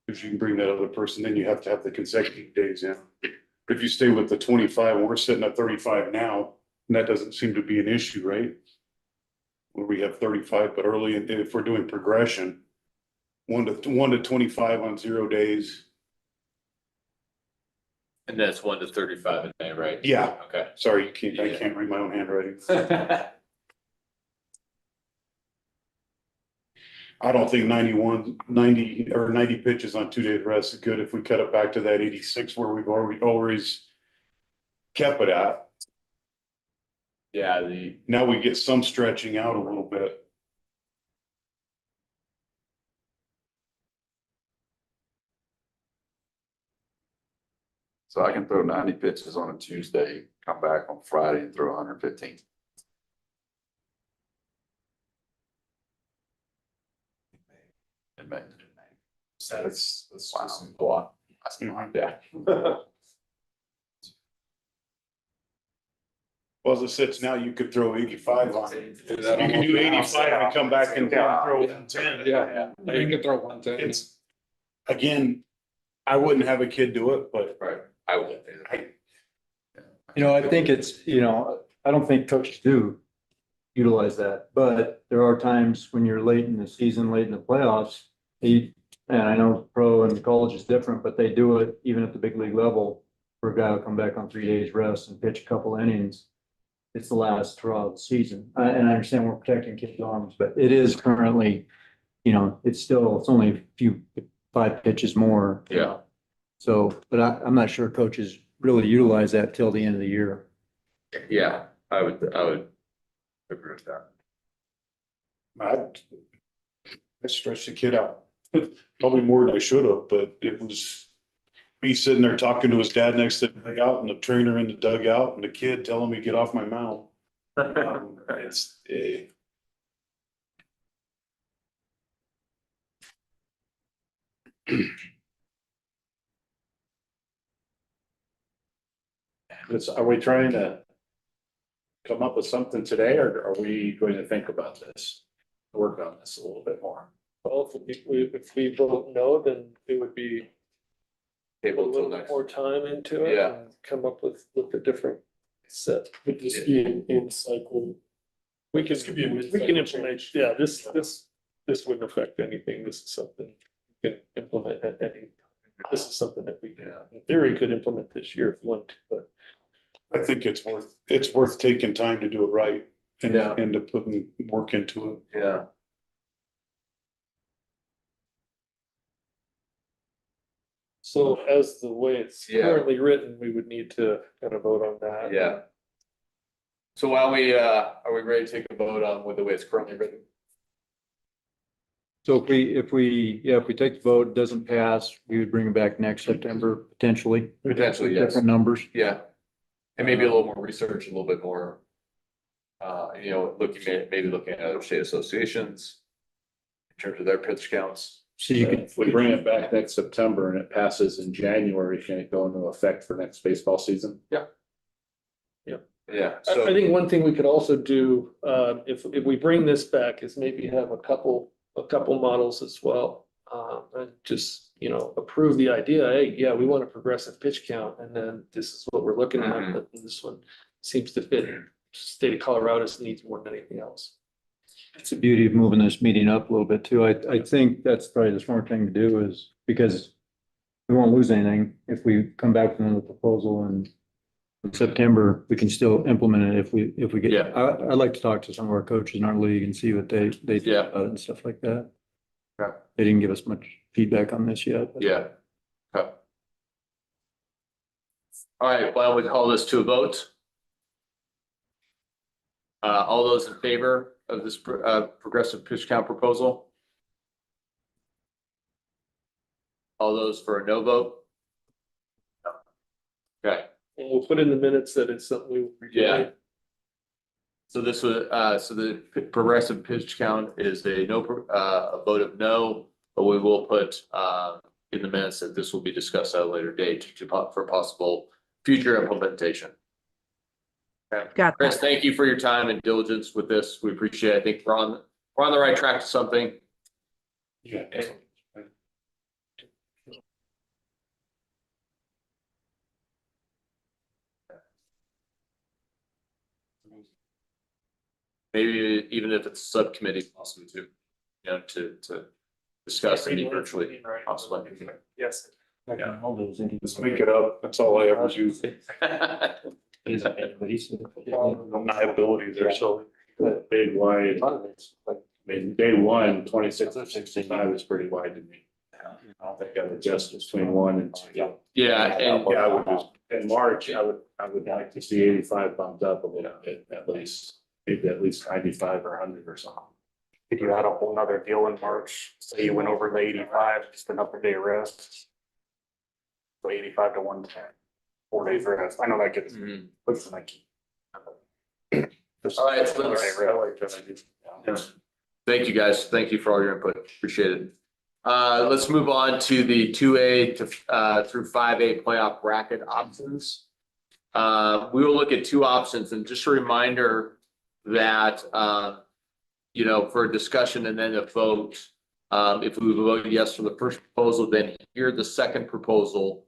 If you can bring that other person, then you have to have the consecutive days in. But if you stay with the 25, and we're sitting at 35 now, and that doesn't seem to be an issue, right? Where we have 35, but early, and if we're doing progression, 1 to 25 on 0 days. And that's 1 to 35 in May, right? Yeah. Okay. Sorry, I can't read my own handwriting. I don't think 90 pitches on 2 days rest is good if we cut it back to that 86 where we've always kept it at. Yeah, Now we get some stretching out a little bit. So I can throw 90 pitches on a Tuesday, come back on Friday and throw 115. In May. that's Wow. just a lot. Yeah. Well, as it sits now, you could throw 85 on it. You can do 85 and come back and throw 110. Yeah, you can throw 110. It's, again, I wouldn't have a kid do it, but Right. I would. You know, I think it's, you know, I don't think coaches do utilize that, but there are times when you're late in the season, late in the playoffs. And I know pro and college is different, but they do it even at the big league level. For a guy to come back on 3 days rest and pitch a couple innings. It's the last throw of the season. And I understand we're protecting kids' arms, but it is currently, you know, it's only a 5 pitches more. Yeah. So, but I'm not sure coaches really utilize that till the end of the year. Yeah, I would agree with that. I stretched the kid out. Probably more than I should have, but it was me sitting there talking to his dad next to the dugout and the trainer in the dugout and the kid telling me to get off my mount. Are we trying to come up with something today, or are we going to think about this? Work on this a little bit more? Well, if we vote no, then it would be a Table till little next. more time into it. Yeah. And come up with a different set. Would this be an in-cycle? We can, This could be a we mid-cycle can implement, change. yeah, this wouldn't affect anything. This is something we can implement at any. This is something that we, in theory, could implement this year if we want to, but. I think it's worth taking time to do it right and, Yeah. and to put work into it. Yeah. So as the way it's Yeah. currently written, we would need to kind of vote on that. Yeah. So why don't we, are we ready to take a vote on with the way it's currently written? So if we take the vote, it doesn't pass, we would bring it back next September, potentially. Potentially, yes. Different numbers. Yeah. And maybe a little more research, a little bit more. Maybe looking at other state associations. In terms of their pitch counts. So you could, If we bring it back next September and it passes in January, can it go into effect for next baseball season? Yeah. I So, think one thing we could also do, if we bring this back is maybe have a couple a couple models as well. And just, approve the idea, hey, yeah, we want a progressive pitch count, and then this is what we're looking at, but this one seems to fit state of Colorado's needs more than anything else. It's the beauty of moving this meeting up a little bit too. I think that's probably the smart thing to do is because we won't lose anything if we come back with another proposal in September, we can still implement it if we get. Yeah. I'd like to talk to some of our coaches in our league and see what they think Yeah. about it and stuff like that. Okay. They didn't give us much feedback on this yet. but- Yeah. Okay. All right, why don't we call this to a vote? All those in favor of this progressive pitch count proposal? All those for a no vote? Okay, And we'll put in the minutes that it's something we. yeah. So this was, so the progressive pitch count is a no, a vote of no, but we will put, in the minutes that this will be discussed at a later date for possible future implementation. Okay. Got Chris, that. thank you for your time and diligence with this. We appreciate it. I think we're on the right track to something. Yeah. Maybe even if it's a subcommittee possibly too, to discuss and meet virtually possibly. Yes. Just make it up. That's all I ever use. Liability there, so big wide. I mean, day one, 26 of 65 is pretty wide to me. I don't think I would adjust between 1 and 2. Yeah, and Yeah, I would just, in March, I would like to see 85 bumped up a little bit, at least, maybe at least 95 or 100 or something. If you had a whole nother deal in March, say you went over the 85, just another day of rest. So 85 to 110, 4 days rest. I know that gets, looks like. All right, so let's- Thank you, guys. Thank you for all your input. Appreciate it. Let's move on to the 2A to through 5A playoff bracket options. We will look at two options, and just a reminder that for a discussion and then a vote. If we vote yes for the first proposal, then hear the second proposal.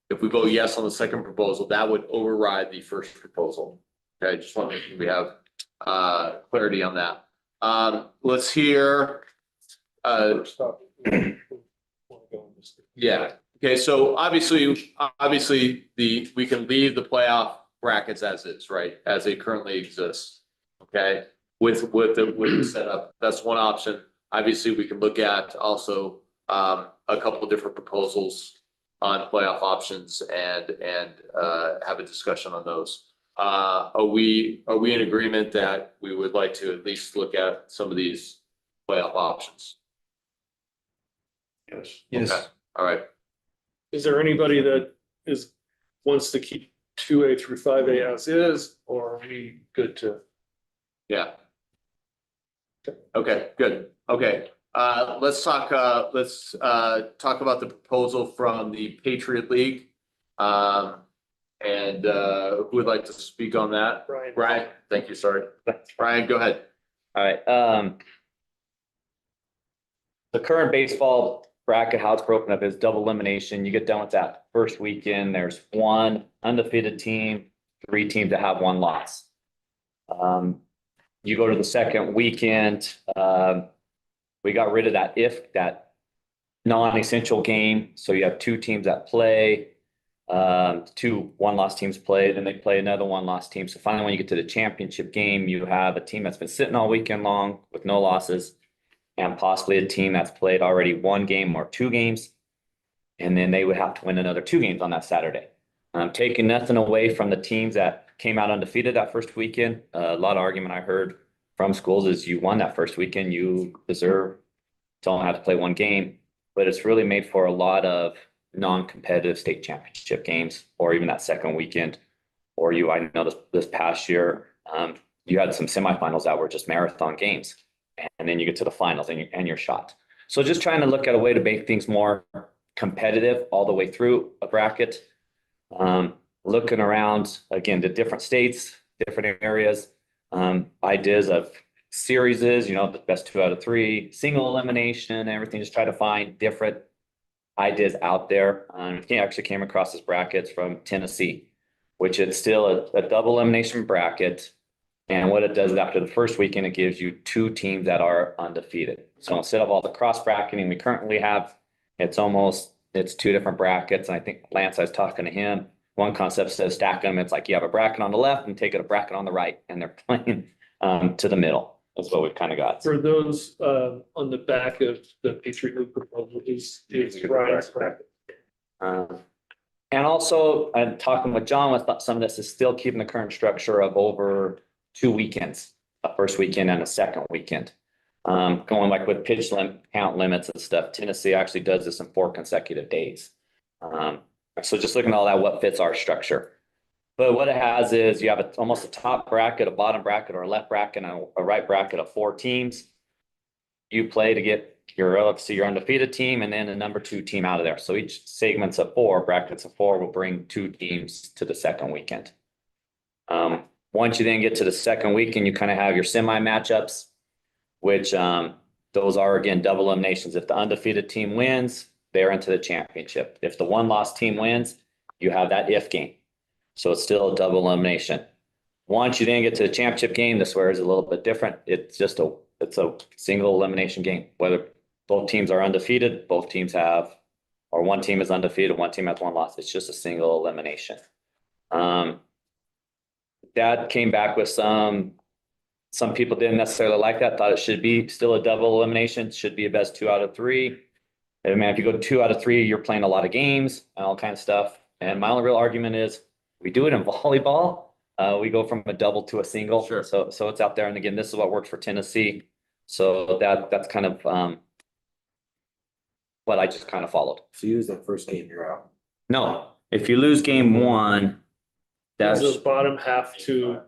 If we vote yes on the second proposal, that would override the first proposal. Okay, just want to make sure we have clarity on that. Let's hear. Yeah. Okay. So obviously, we can leave the playoff brackets as is, right? As they currently exist. Okay. With the setup, that's one option. Obviously, we can look at also a couple of different proposals on playoff options and have a discussion on those. Are we in agreement that we would like to at least look at some of these playoff options? Yes. Okay. All right. Is there anybody that wants to keep 2A through 5A as is, or are we good to? Yeah. Okay, good. Okay. Let's talk about the proposal from the Patriot League. And who would like to speak on that? Brian, thank you. Sorry. Brian, go ahead. All right. The current baseball bracket, how it's broken up is double elimination. You get done with that first weekend. There's one undefeated team, 3 teams that have 1 loss. You go to the second weekend. We got rid of that non-essential game. So you have 2 teams that play. 2 1-loss teams play, then they play another 1-loss team. So finally, when you get to the championship game, you have a team that's been sitting all weekend long with no losses, and possibly a team that's played already 1 game or 2 games, and then they would have to win another 2 games on that Saturday. Taking nothing away from the teams that came out undefeated that first weekend. A lot of argument I heard from schools is you won that first weekend, you deserve to only have to play 1 game, but it's really made for a lot of non-competitive state championship games, or even that second weekend. Or I know this past year, you had some semifinals that were just marathon games, and then you get to the finals and you're shot. So just trying to look at a way to make things more competitive all the way through a bracket. Looking around again to different states, different areas, ideas of series is, the best 2 out of 3, single elimination, everything, just try to find different ideas out there. He actually came across his brackets from Tennessee, which is still a double elimination bracket. And what it does is after the first weekend, it gives you 2 teams that are undefeated. So instead of all the cross bracketing we currently have, it's 2 different brackets. And I think Lance, I was talking to him, one concept says stack them. It's like you have a bracket on the left and take it a bracket on the right, and they're playing to the middle. That's what we've kind of got. For those on the back of the Patriot League proposal is Ryan's bracket. And also, I'm talking with John with some of this is still keeping the current structure of over 2 weekends, a first weekend and a second weekend. Going like with pitch count limits and stuff, Tennessee actually does this in 4 consecutive days. So just looking at all that, what fits our structure. But what it has is you have almost a top bracket, a bottom bracket, or a left bracket, and a right bracket of 4 teams. You play to get your undefeated team and then a number 2 team out of there. So each segments of 4, brackets of 4 will bring 2 teams to the second weekend. Once you then get to the second weekend, you kind of have your semi matchups, which those are, again, double eliminations. If the undefeated team wins, they're into the championship. If the 1-loss team wins, you have that if game. So it's still a double elimination. Once you then get to the championship game, this where is a little bit different. It's a single elimination game. Whether both teams are undefeated, both teams have, or one team is undefeated, one team has 1 loss. It's just a single elimination. That came back with some people didn't necessarily like that, thought it should be still a double elimination, should be a best 2 out of 3. I mean, if you go 2 out of 3, you're playing a lot of games and all kinds of stuff. And my only real argument is we do it in volleyball. We go from a double to a single. Sure. So it's out there. And again, this is what works for Tennessee. So that's kind of what I just kind of followed. So you use that first game, you're out. No, if you lose game 1, That's that's the bottom half to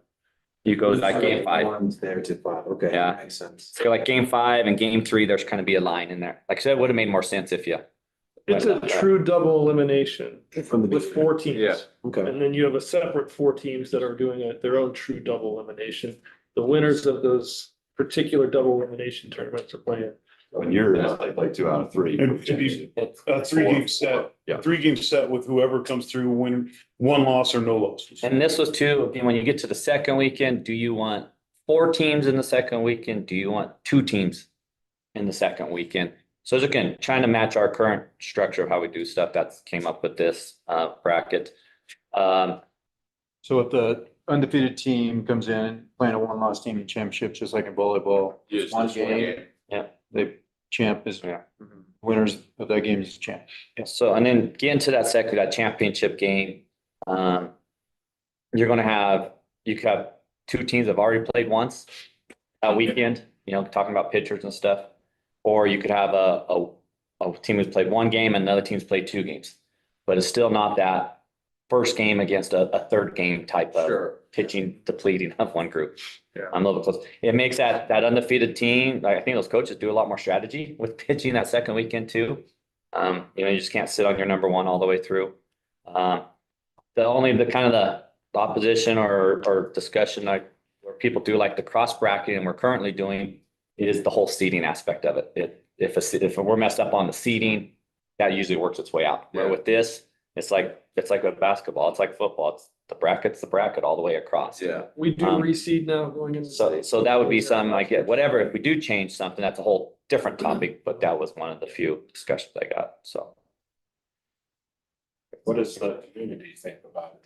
you go like game 5. One's there to 5. Okay. Yeah. Makes sense. So like game 5 and game 3, there's kind of be a line in there. Like I said, it would have made more sense if you. it's a true double elimination From the with 4 teams. Yeah. Okay. And then you have a separate 4 teams that are doing their own true double elimination. The winners of those particular double elimination tournaments are playing. When you're like 2 out of 3. And to be a 3-game set, Yeah. 3-game set with whoever comes through, win 1 loss or no losses. And this was too, when you get to the second weekend, do you want 4 teams in the second weekend? Do you want 2 teams in the second weekend? So it's again, trying to match our current structure of how we do stuff. That's came up with this bracket. So if the undefeated team comes in playing a 1-loss team in championship, just like in volleyball, Just one this one game, game. the champ is, winners of that game is champ. So, and then get into that championship game. You're gonna you could have 2 teams that have already played once a weekend, talking about pitchers and stuff. Or you could have a team who's played 1 game and another team's played 2 games. But it's still not that first game against a third game type of pitching depleting of one group. Yeah. I'm a little bit close. It makes that undefeated team, like I think those coaches do a lot more strategy with pitching that second weekend too. You just can't sit on your number 1 all the way through. The kind of the opposition or discussion where people do like the cross bracketing we're currently doing is the whole seeding aspect of it. If we're messed up on the seeding, that usually works its way out. Where with this, it's like with basketball, it's like football. It's the bracket all the way across. Yeah. We do reseed now going into. So that would be something like it, whatever, if we do change something, that's a whole different topic, but that was one of the few discussions I got, so. What does the community think about it?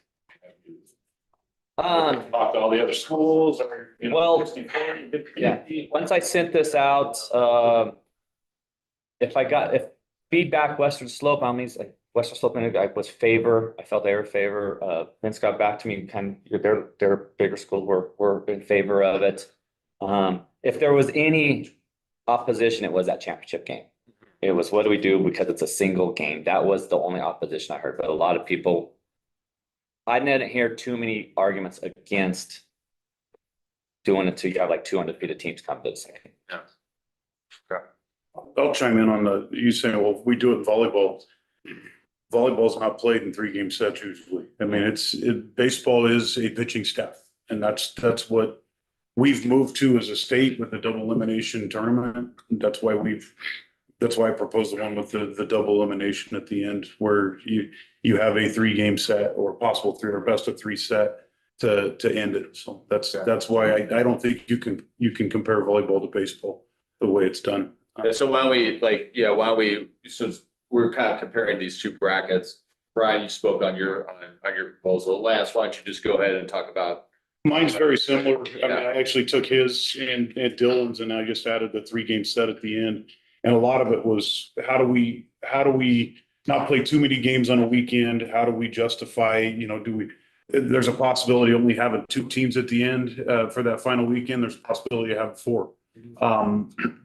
Talk to all the other schools or, Well, yeah, once I sent this out, if feedback Western Slope, I mean, like Western Slope, I felt they were favor. Vince got back to me, their bigger schools were in favor of it. If there was any opposition, it was that championship game. It was, what do we do? Because it's a single game. That was the only opposition I heard, but a lot of people, I didn't hear too many arguments against doing it till you have like 2 undefeated teams come to the second. I'll chime in on you saying, well, if we do it in volleyball, volleyball's not played in 3-game sets usually. I mean, baseball is a pitching staff, and that's what we've moved to as a state with the double elimination tournament. That's why I proposed the one with the double elimination at the end, where you have a 3-game set or possible 3 or best of 3 set to end it. So that's why I don't think you can compare volleyball to baseball the way it's done. And so why don't we, since we're kind of comparing these two brackets, Brian, you spoke on your proposal. Lance, why don't you just go ahead and talk about? Mine's very similar. I mean, I actually took his and Dylan's, and I just added the 3-game set at the end. And a lot of it was, how do we not play too many games on a weekend? How do we justify, there's a possibility of only having 2 teams at the end for that final weekend. There's a possibility of having 4.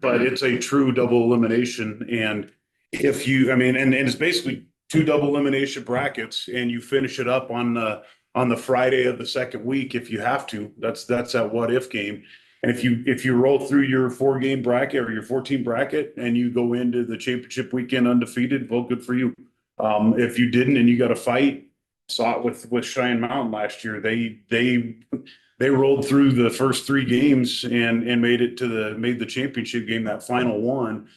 But it's a true double elimination. And if you, and it's basically 2 double elimination brackets, and you finish it up on the Friday of the second week if you have to. That's that what if game. And if you roll through your 4-game bracket or your 14 bracket and you go into the championship weekend undefeated, well, good for you. If you didn't and you got to fight, saw it with Cheyenne Mountain last year. They rolled through the first 3 games and made the championship game, that final one,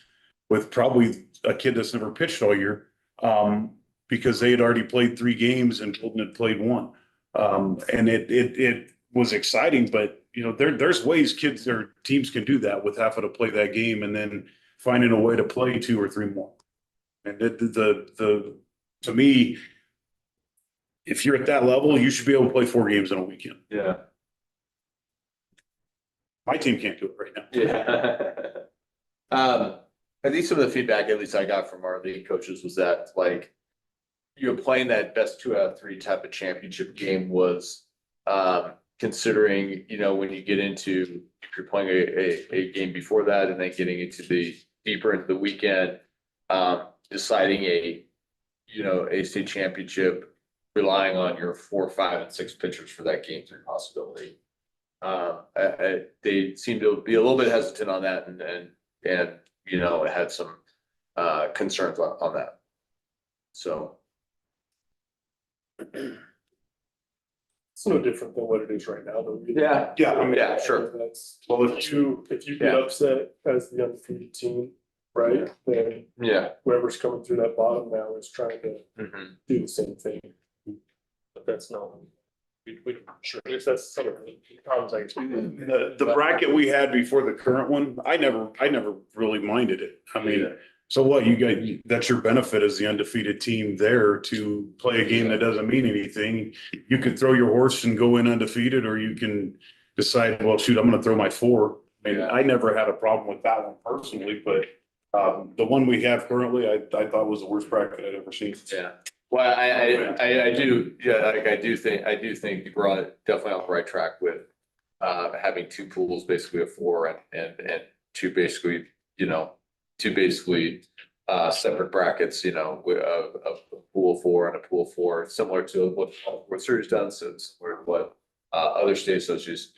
with probably a kid that's never pitched all year, because they had already played 3 games and Golden had played 1. And it was exciting, but there's ways kids or teams can do that with having to play that game and then finding a way to play 2 or 3 more. And to me, if you're at that level, you should be able to play 4 games in a weekend. Yeah. My team can't do it right now. Yeah. I think some of the feedback, at least I got from our league coaches, was that you're playing that best 2 out of 3 type of championship game was considering, when you get into, if you're playing a game before that and then getting into deeper into the weekend, deciding a state championship, relying on your 4, 5, and 6 pitchers for that game is a possibility. They seem to be a little bit hesitant on that, and had some concerns on that. So. It's no different than what it is right now, though. Yeah. Yeah, sure. Well, if you get upset as the undefeated team, right, then whoever's coming through that bottom now is trying to do the same thing. But that's not. We sure if that's some of the problems I experienced. The bracket we had before the current one, I never really minded it. I mean, so what that's your benefit as the undefeated team there to play a game that doesn't mean anything. You could throw your horse and go in undefeated, or you can decide, well, shoot, I'm going to throw my 4. I mean, I never had a problem with that one personally, but the one we have currently, I thought was the worst bracket I'd ever seen. Yeah. Well, I do think you brought it definitely on the right track with having 2 pools, basically of 4 and 2 basically, separate brackets, with a pool of 4 and a pool of 4, similar to what World Series done, since what other states do.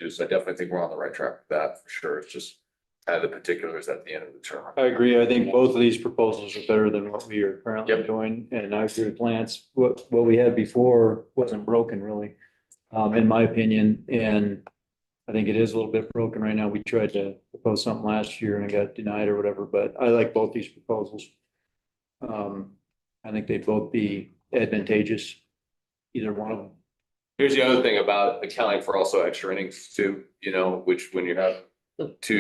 So I definitely think we're on the right track with that for sure. It's just the particulars at the end of the term. I agree. I think both of these proposals are better than what we are currently doing. And I agree with Lance. What we had before wasn't broken really, in my opinion. And I think it is a little bit broken right now. We tried to propose something last year and it got denied or whatever, but I like both these proposals. I think they'd both be advantageous, either one of them. Here's the other thing about accounting for also extra innings too, which when you have 2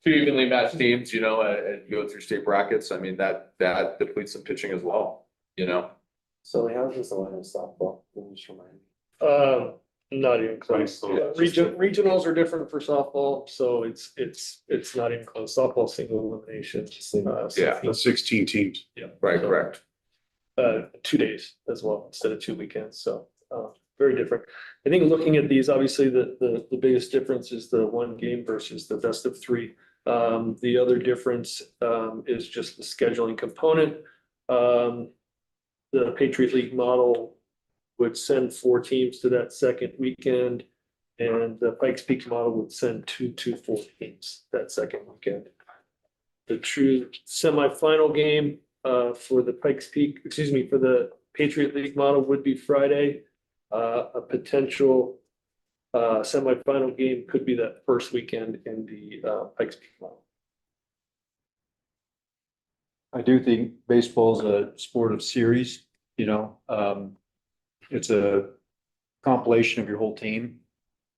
evenly matched teams, and go through state brackets, I mean, that depletes some pitching as well, So how's this align with softball? Can you just remind me? Not even close. Regionals are different for softball, so it's not even close. Softball single elimination. The 16 teams. Yeah. Right, correct. 2 days as well instead of 2 weekends. So very different. I think looking at these, obviously the biggest difference is the 1 game versus the best of 3. The other difference is just the scheduling component. The Patriot League model would send 4 teams to that second weekend, and the Pikes Peak model would send 2 4 teams that second weekend. The true semifinal game for the for the Patriot League model would be Friday. A potential semifinal game could be that first weekend in the Pikes Peak Mall. I do think baseball is a sport of series, it's a compilation of your whole team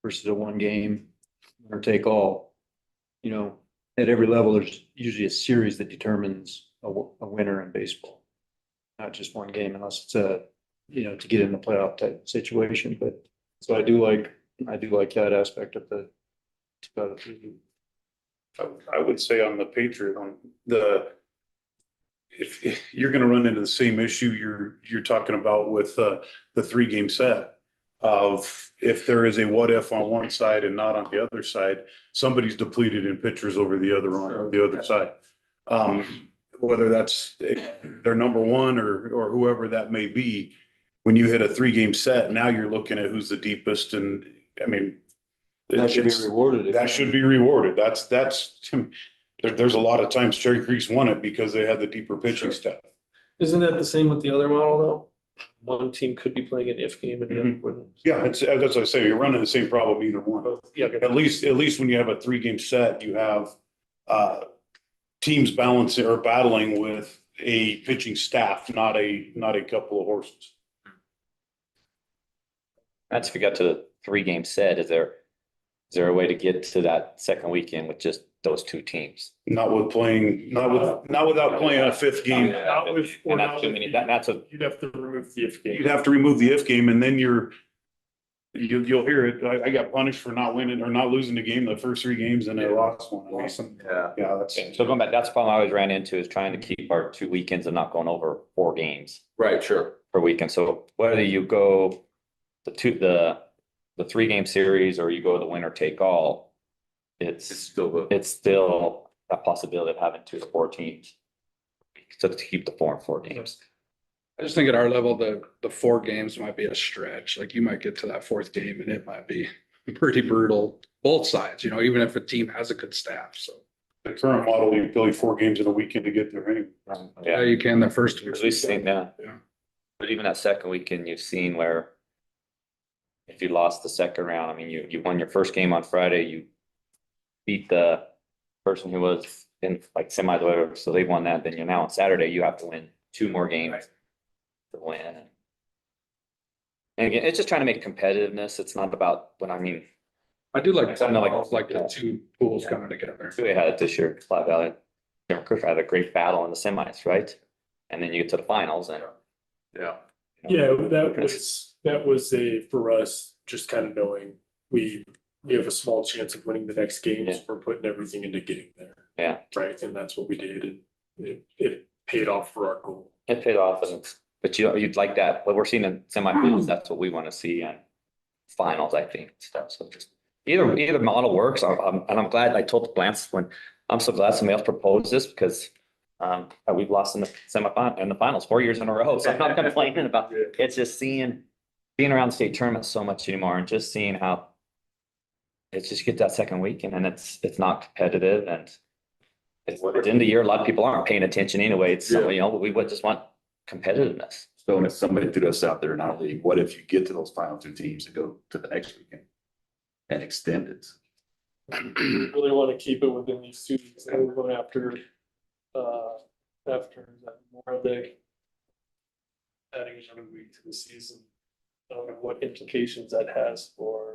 versus a one game or take all. At every level, there's usually a series that determines a winner in baseball. Not just one game unless it's to get in the playoff type situation, but so I do like that aspect of the. I would say on the Patriot, if you're gonna run into the same issue you're talking about with the 3-game set of if there is a what if on one side and not on the other side, somebody's depleted in pitchers over the other side. Whether that's their number one or whoever that may be, when you hit a 3-game set, now you're looking at who's the deepest, and I mean. That should be rewarded. That should be rewarded. There's a lot of times Cherry Creek's won it because they had the deeper pitching staff. Isn't that the same with the other model though? One team could be playing an if game and the other wouldn't. Yeah, that's what I say. You're running the same problem either one. Yeah, At least when you have a 3-game set, you have teams balancing or battling with a pitching staff, not a couple of horses. That's if you got to the 3-game set, is there a way to get to that second weekend with just those two teams? Not without playing a 5th game. And that's too many, that's a, You'd have to remove the if game. You'd have to remove the if game, and then you'll hear it. I got punished for not winning or not losing the game the first 3 games, and I lost one. Awesome. Yeah, that's. so going back, that's the problem I always ran into, is trying to keep our 2 weekends and not going over 4 games Right, sure. per weekend. So whether you go the 3-game series or you go the winner take all, it's still a possibility of having 2 to 4 teams. So to keep the 4 and 4 games. I just think at our level, the 4 games might be a stretch. Like you might get to that 4th game and it might be pretty brutal, both sides, even if a team has a good staff. So The current model, you play 4 games in a weekend to get there anyway. yeah, you can the first week. At least seen that. Yeah. But even that second weekend, you've seen where if you lost the second round, I mean, you won your first game on Friday, you beat the person who was in like semis or whatever, so they won that, then you're now on Saturday, you have to win 2 more games to win. And again, it's just trying to make competitiveness. It's not about I do like Something like the 2 pools coming together. we had it this year, Flat Valley. Democrat had a great battle in the semis, right? And then you get to the finals and. Yeah. Yeah, that was for us, just kind of knowing we have a small chance of winning the next games. Yeah. We're putting everything into getting there. Yeah. Right, and that's what we did, and it paid off for our goal. It paid off, but you'd like that, what we're seeing in semifinals, that's what we want to see, and finals, I think, stuff, so just. Either model works, and I'm glad, I told Lance I'm so glad somebody else proposed this, because we've lost in the semifinal, in the finals 4 years in a row, so I'm not complaining about it. It's just being around the state tournament so much anymore, and just seeing how it's just get that second weekend, and it's not competitive, and it's at the end of the year, a lot of people aren't paying attention anyway. It's we would just want competitiveness. So if somebody threw us out there in our league, what if you get to those final 2 teams and go to the next weekend and extend it? We really want to keep it within these 2 weeks, and we're going after that Memorial Day. Adding another week to the season. I don't know what implications that has for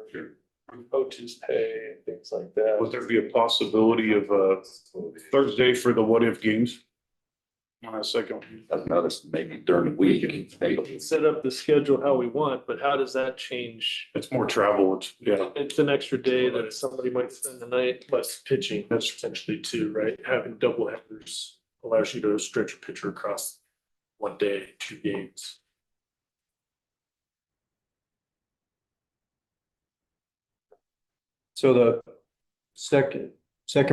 coaches' pay and things like that. Would there be a possibility of Thursday for the what if games? On a second. I've noticed maybe during the week. We can set up the schedule how we want, but how does that change? It's more travel. It's an extra day that somebody might spend the night. Less pitching, that's potentially 2, right? Having double headers allows you to stretch a pitcher across 1 day, 2 games. So the second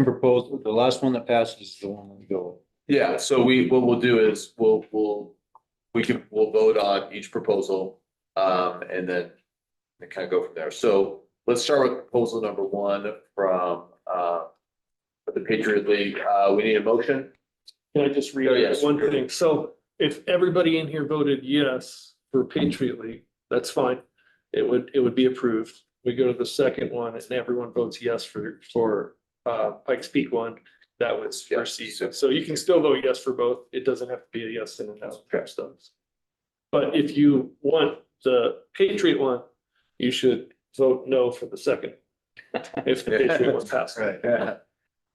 proposal, the last one that passes is the one we go. Yeah, so what we'll do is we'll vote on each proposal, and then kind of go from there. So let's start with proposal number 1 from the Patriot League. We need a motion. Can I just read one thing? So if everybody in here voted yes for Patriot League, that's fine. It would be approved. we go to the second one and everyone votes yes for Pikes Peak one, that was first season. So you can still vote yes for both. It doesn't have to be a yes and a no stuff. But if you want the Patriot one, you should vote no for the second. If the Patriot one passes. Right, yeah.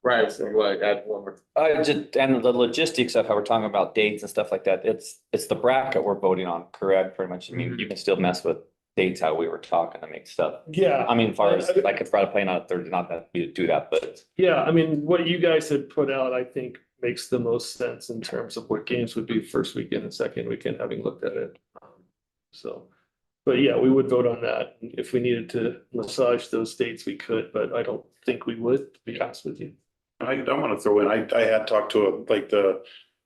Right, so what, add one more. And the logistics of how we're talking about dates and stuff like that, it's the bracket we're voting on, correct? Pretty much. I mean, you can still mess with dates, how we were talking to make stuff. Yeah. I mean, as far as like if Friday playing on a Thursday, not that we do that, but Yeah, I mean, what you guys had put out, I think makes the most sense in terms of what games would be first weekend and second weekend, having looked at it. So, but yeah, we would vote on that. If we needed to massage those dates, we could, but I don't think we would, to be honest with you. I want to throw in, I had talked to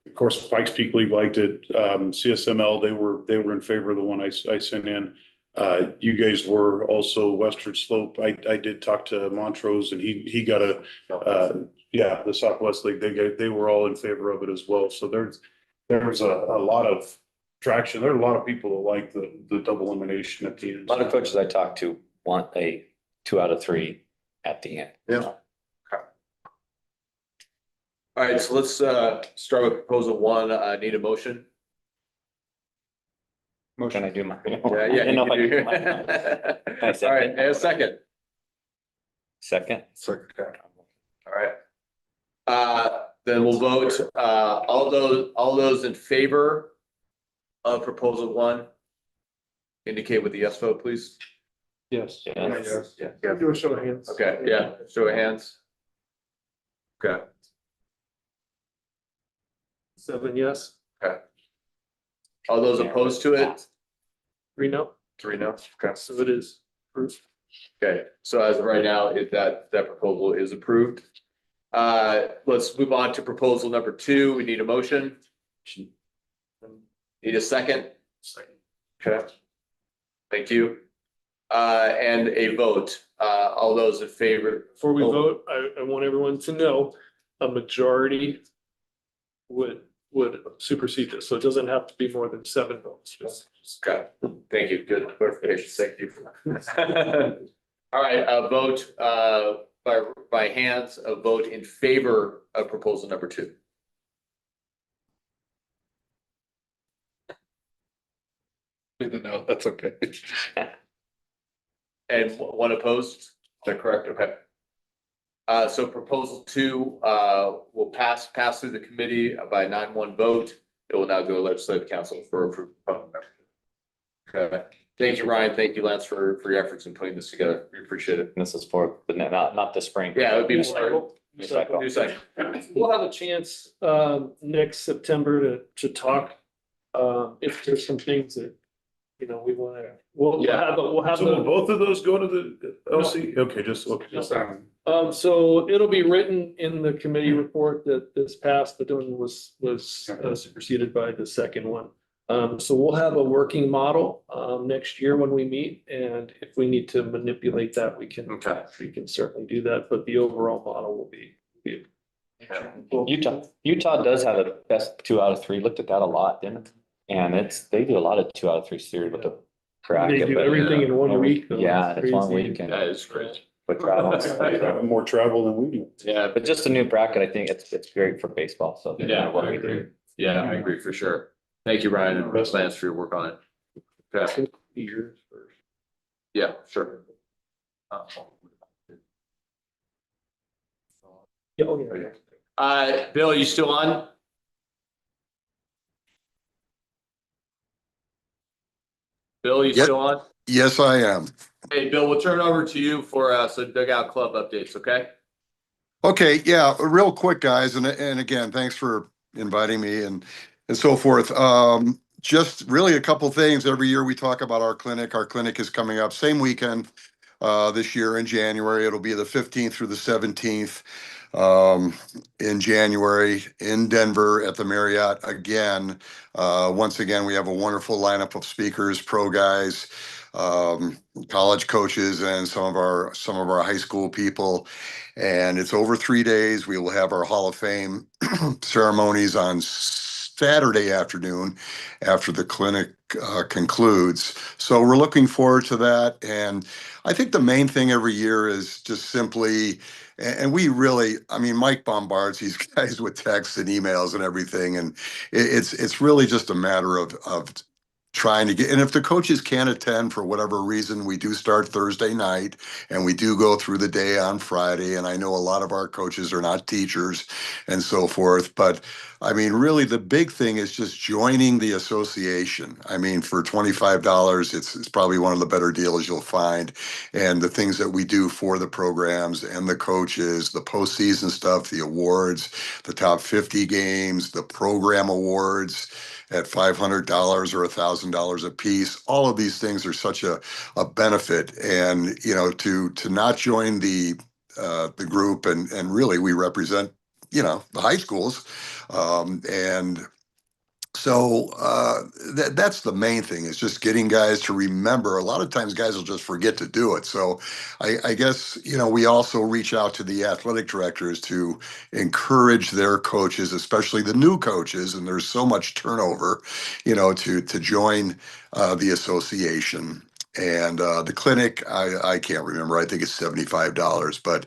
of course, Pikes Peak League liked it. CSML, they were in favor of the one I sent in. You guys were also Western Slope. I did talk to Montrose and he got the Southwest League, they were all in favor of it as well. So there's a lot of traction. There are a lot of people that like the double elimination at the end. a lot of coaches I talked to want a 2 out of 3 at the end. Yeah. All right, so let's start with proposal one. I need a motion. Can I do my? Yeah, I yeah. didn't know if I you could can do mine. do. I second? All right, and a second. Second. All right. Then we'll vote, all those in favor of proposal one, indicate with the yes vote, please. Yes. Yes. Yeah, do a show of hands. Okay, yeah, show of hands. Okay, 7 yes, okay. All those opposed to it? 3 no, 3 no. Okay. so it is approved. Okay, so as of right now, that proposal is approved. Let's move on to proposal number 2. We need a motion. Need a second? Second. Okay. Thank you. And a vote. All those in favor? Before we vote, I want everyone to know a majority would supersede this, so it doesn't have to be more than 7 votes. Okay, thank you. Good clarification. Thank you. All right, a vote by hands, a vote in favor of proposal number 2. No, that's okay. And one opposed, is that correct? Okay. So proposal 2 will pass through the committee by 9-1 vote. It will now go to legislative council for approval. Okay. Thank you, Ryan. Thank you, Lance, for your efforts in putting this together. We appreciate it. This is for the not the spring. Yeah, it would be New more. cycle. New cycle. We'll have a chance next September to talk. If there's some things that, we want to, we'll have So will the. both of those go to the LC? Okay, just, okay. So it'll be written in the committee report that this passed, but then was superseded by the second one. So we'll have a working model next year when we meet, and if we need to manipulate that, we can certainly do that, but the overall model will be. Utah does have a best 2 out of 3. Looked at that a lot, didn't it? And they do a lot of 2 out of 3 series with the bracket. They do but- everything in 1 week. though. Yeah, it's 1 Crazy. week and That is great. with travel. and stuff, so. More travel than we do. Yeah, But just a new bracket, I think it's great for baseball, so. Yeah, what I we agree. do. Yeah, I agree for sure. Thank you, Ryan and Lance, for your work on it. Okay. Years first. Yeah, sure. Yeah, oh, yeah. Bill, you still on? Bill, you Yep. still on? Yes, I am. Hey, Bill, we'll turn it over to you for some dugout club updates, okay? Okay, yeah, real quick, guys, and again, thanks for inviting me and so forth. Just really a couple things. Every year we talk about our clinic. Our clinic is coming up same weekend this year in January. It'll be the 15th through the 17th in January in Denver at the Marriott again. Once again, we have a wonderful lineup of speakers, pro guys, college coaches, and some of our high school people. And it's over 3 days. We will have our Hall of Fame ceremonies on Saturday afternoon after the clinic concludes. So we're looking forward to that. And I think the main thing every year is just simply, and we really, I mean, Mike bombards these guys with texts and emails and everything. And it's really just a matter of trying to get, and if the coaches can't attend for whatever reason, we do start Thursday night and we do go through the day on Friday. And I know a lot of our coaches are not teachers and so forth, but I mean, really the big thing is just joining the association. I mean, for $25, it's probably one of the better deals you'll find. And the things that we do for the programs and the coaches, the postseason stuff, the awards, the top 50 games, the program awards at $500 or $1,000 a piece. All of these things are such a benefit. And, you know, to not join the group, and really we represent, you know, the high schools. And so that's the main thing, is just getting guys to remember. A lot of times guys will just forget to do it. So I guess, you know, we also reach out to the athletic directors to encourage their coaches, especially the new coaches, and there's so much turnover, you know, to join the association. And the clinic, I can't remember. I think it's $75. But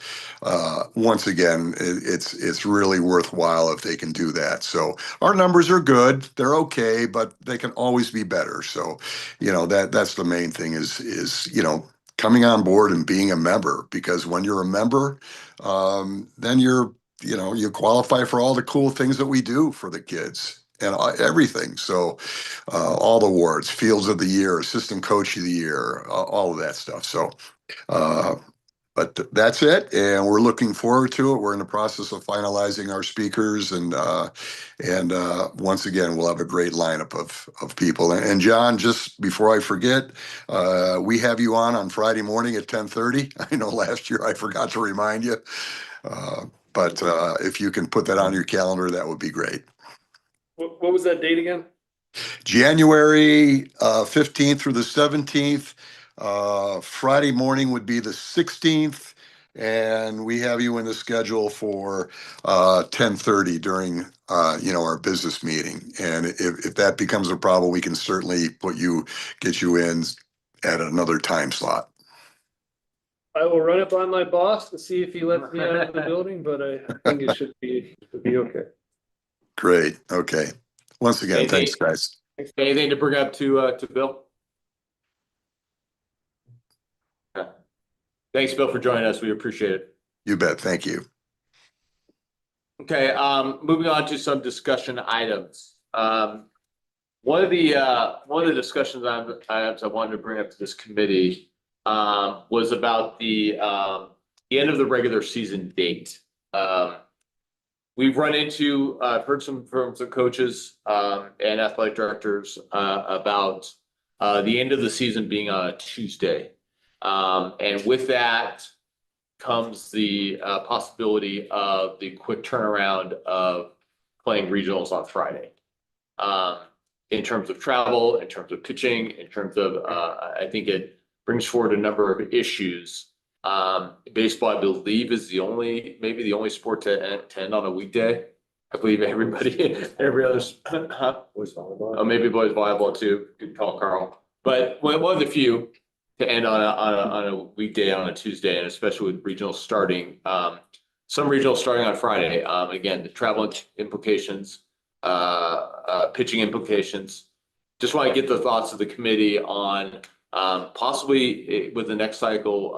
once again, it's really worthwhile if they can do that. So our numbers are good. They're okay, but they can always be better. So, you know, that's the main thing is, you know, coming on board and being a member, because when you're a member, then you know, you qualify for all the cool things that we do for the kids and everything. So all the awards, fields of the year, assistant coach of the year, all of that stuff. So, but that's it, and we're looking forward to it. We're in the process of finalizing our speakers, and once again, we'll have a great lineup of people. And John, just before I forget, we have you on Friday morning at 10:30. I know last year I forgot to remind you, but if you can put that on your calendar, that would be great. What was that date again? January 15th through the 17th. Friday morning would be the 16th, and we have you in the schedule for 10:30 during you know, our business meeting. And if that becomes a problem, we can certainly get you in at another time slot. I will run it by my boss to see if he lets me out of the building, but I think it should be okay. Great. Okay. Once again, thanks, guys. Anything to bring up to Bill? Okay. Thanks, Bill, for joining us. We appreciate it. You bet. Thank you. Okay, moving on to some discussion items. One of the discussions items I wanted to bring up to this committee was about the end of the regular season date. We've run into, I've heard from some coaches and athletic directors about the end of the season being on a Tuesday. And with that comes the possibility of the quick turnaround of playing regionals on Friday. In terms of travel, in terms of pitching, in terms of, I think it brings forward a number of issues. Baseball, I believe, is maybe the only sport to end on a weekday. I believe every other, oh, maybe boys volleyball too. Good call, Carl. But one of the few to end on a weekday on a Tuesday, and especially with regionals starting, some regionals starting on Friday. Again, the travel implications, pitching implications. Just want to get the thoughts of the committee on possibly with the next cycle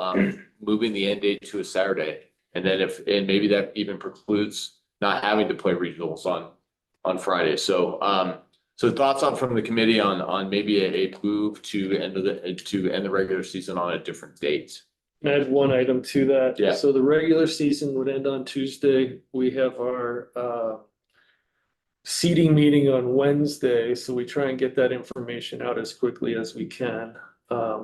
moving the end date to a Saturday, and then and maybe that even precludes not having to play regionals on Friday. So so thoughts from the committee on maybe a move to end the regular season on a different date. I had one item to that. Yeah. So the regular season would end on Tuesday. We have our seating meeting on Wednesday, so we try and get that information out as quickly as we can.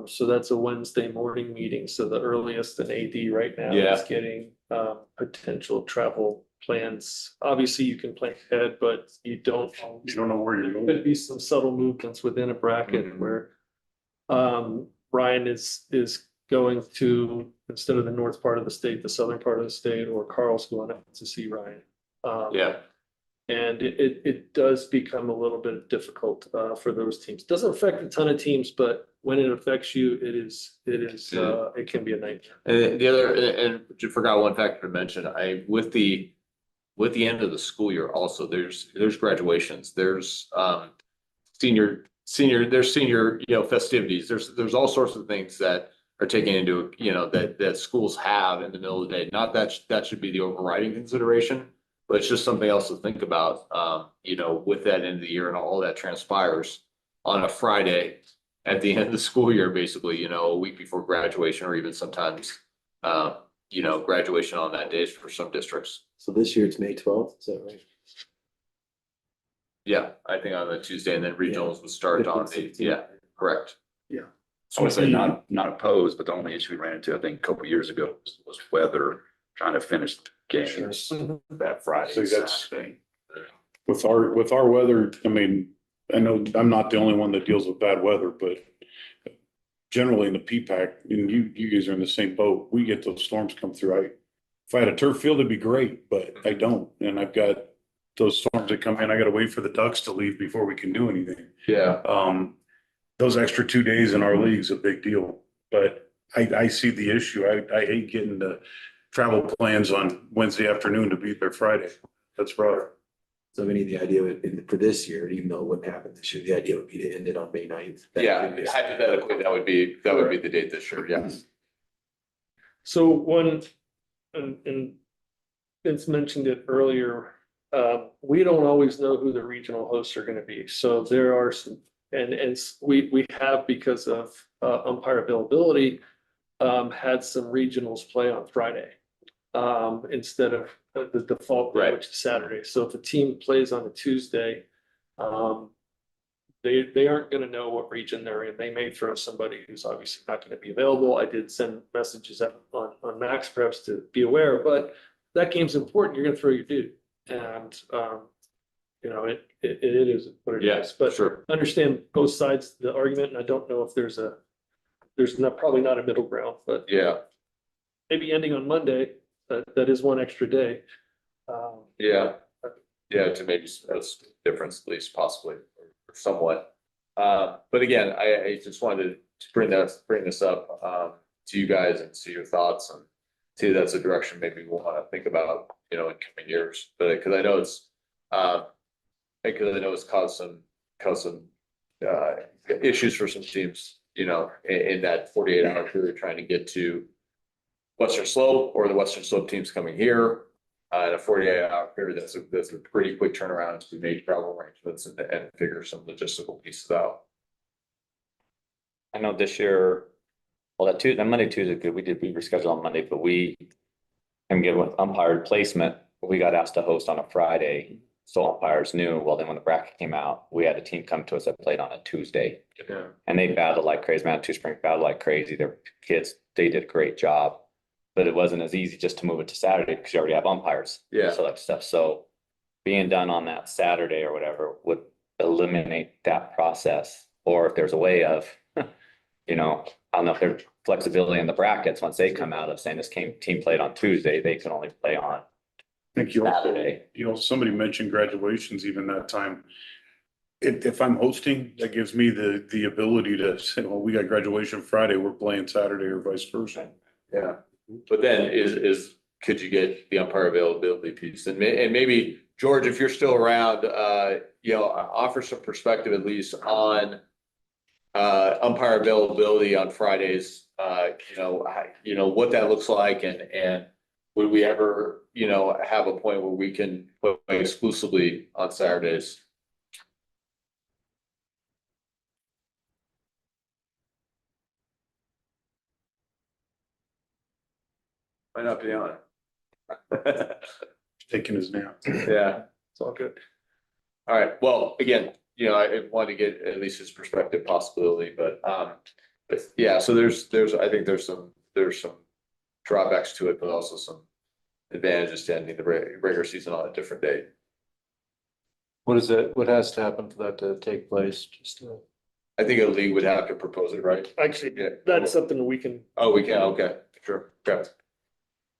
So that's a Wednesday morning meeting. So the earliest an AD right now is getting potential travel plans. Obviously, you can plan ahead, but you don't know where you're going. Could be some subtle movements within a bracket where Ryan is going to, instead of the north part of the state, the southern part of the state, or Carl's going up to see Ryan. And it does become a little bit difficult for those teams. Doesn't affect a ton of teams, but when it affects you, it can be a nightmare. And the other, and you forgot one factor to mention, with the end of the school year also, there's graduations, there's senior, festivities. There's all sorts of things that are taken into, that schools have in the middle of the day. Not that should be the overriding consideration, but it's just something else to think about, with that end of the year and all that transpires on a Friday at the end of the school year, basically, a week before graduation, or even sometimes, graduation on that day for some districts. So this year it's May 12th, is that right? Yeah, I think on the Tuesday, and then regionals would start on correct. I would say not opposed, but the only issue we ran into, I think, a couple of years ago was weather, trying to finish games That Friday. So that's with our weather. I mean, I know I'm not the only one that deals with bad weather, but generally in the P-PAC, and you guys are in the same boat. We get those storms come through. If I had a turf field, it'd be great, but I don't, and I've got those storms that come in. I got to wait for the ducks to leave before we can do anything. Yeah. Those extra 2 days in our league is a big deal, but I see the issue. I hate getting the travel plans on Wednesday afternoon to be there Friday. That's rough. So any of the idea for this year, even though it wouldn't happen this year, the idea would be to end it on May 9th. Yeah, hypothetically, that would be the date this year. Yes. So and Vince mentioned it earlier, we don't always know who the regional hosts are going to be. So there are some, and we have, because of umpire availability, had some regionals play on Friday instead of the default day, which is Saturday. So if a team plays on a Tuesday, they aren't going to know what region they're in. They may throw somebody who's obviously not going to be available. I did send messages out on Max Preps to be aware, but that game's important. You're going to throw your dude, and it is what it is. But sure, understand both sides of the argument, and I don't know if there's probably not a middle ground, but maybe ending on Monday. That is one extra day. To maybe that's difference, at least possibly, or somewhat. But again, I just wanted to bring this up to you guys and see your thoughts, and see if that's a direction maybe we'll want to think about, in coming years. But because I know it's caused some issues for some teams, in that 48-hour period trying to get to Western Slope, or the Western Slope teams coming here. In a 48-hour period, that's a pretty quick turnaround to make travel arrangements and figure some logistical pieces out. I know this year, well, that Monday, Tuesday, good. We rescheduled on Monday, but I'm good with umpire placement. We got asked to host on a Friday, so umpires knew. Well, then when the bracket came out, we had a team come to us that played on a Tuesday, and they battled like crazy. Man, Two Springs battled like crazy. Their kids, they did a great job. But it wasn't as easy just to move it to Saturday because you already have umpires. So that stuff. So being done on that Saturday or whatever would eliminate that process. Or if there's a way of, I don't know if there's flexibility in the brackets once they come out of saying this team played on Tuesday, they can only play on Thank you. Saturday. Somebody mentioned graduations even that time. If I'm hosting, that gives me the ability to say, well, we got graduation Friday, we're playing Saturday, or vice versa. Yeah. But then could you get the umpire availability piece? And maybe, George, if you're still around, offer some perspective at least on umpire availability on Fridays, what that looks like, and would we ever, have a point where we can play exclusively on Saturdays? Might not be on. Taking his nap. Yeah, it's all good. All right. Well, again, I wanted to get at least his perspective possibility, but yeah. So I think there's some drawbacks to it, but also some advantages to ending the regular season on a different date. What has to happen for that to take place? I think a league would have to propose it, right? Actually, that's something we can. Oh, we can. Okay, sure. Okay.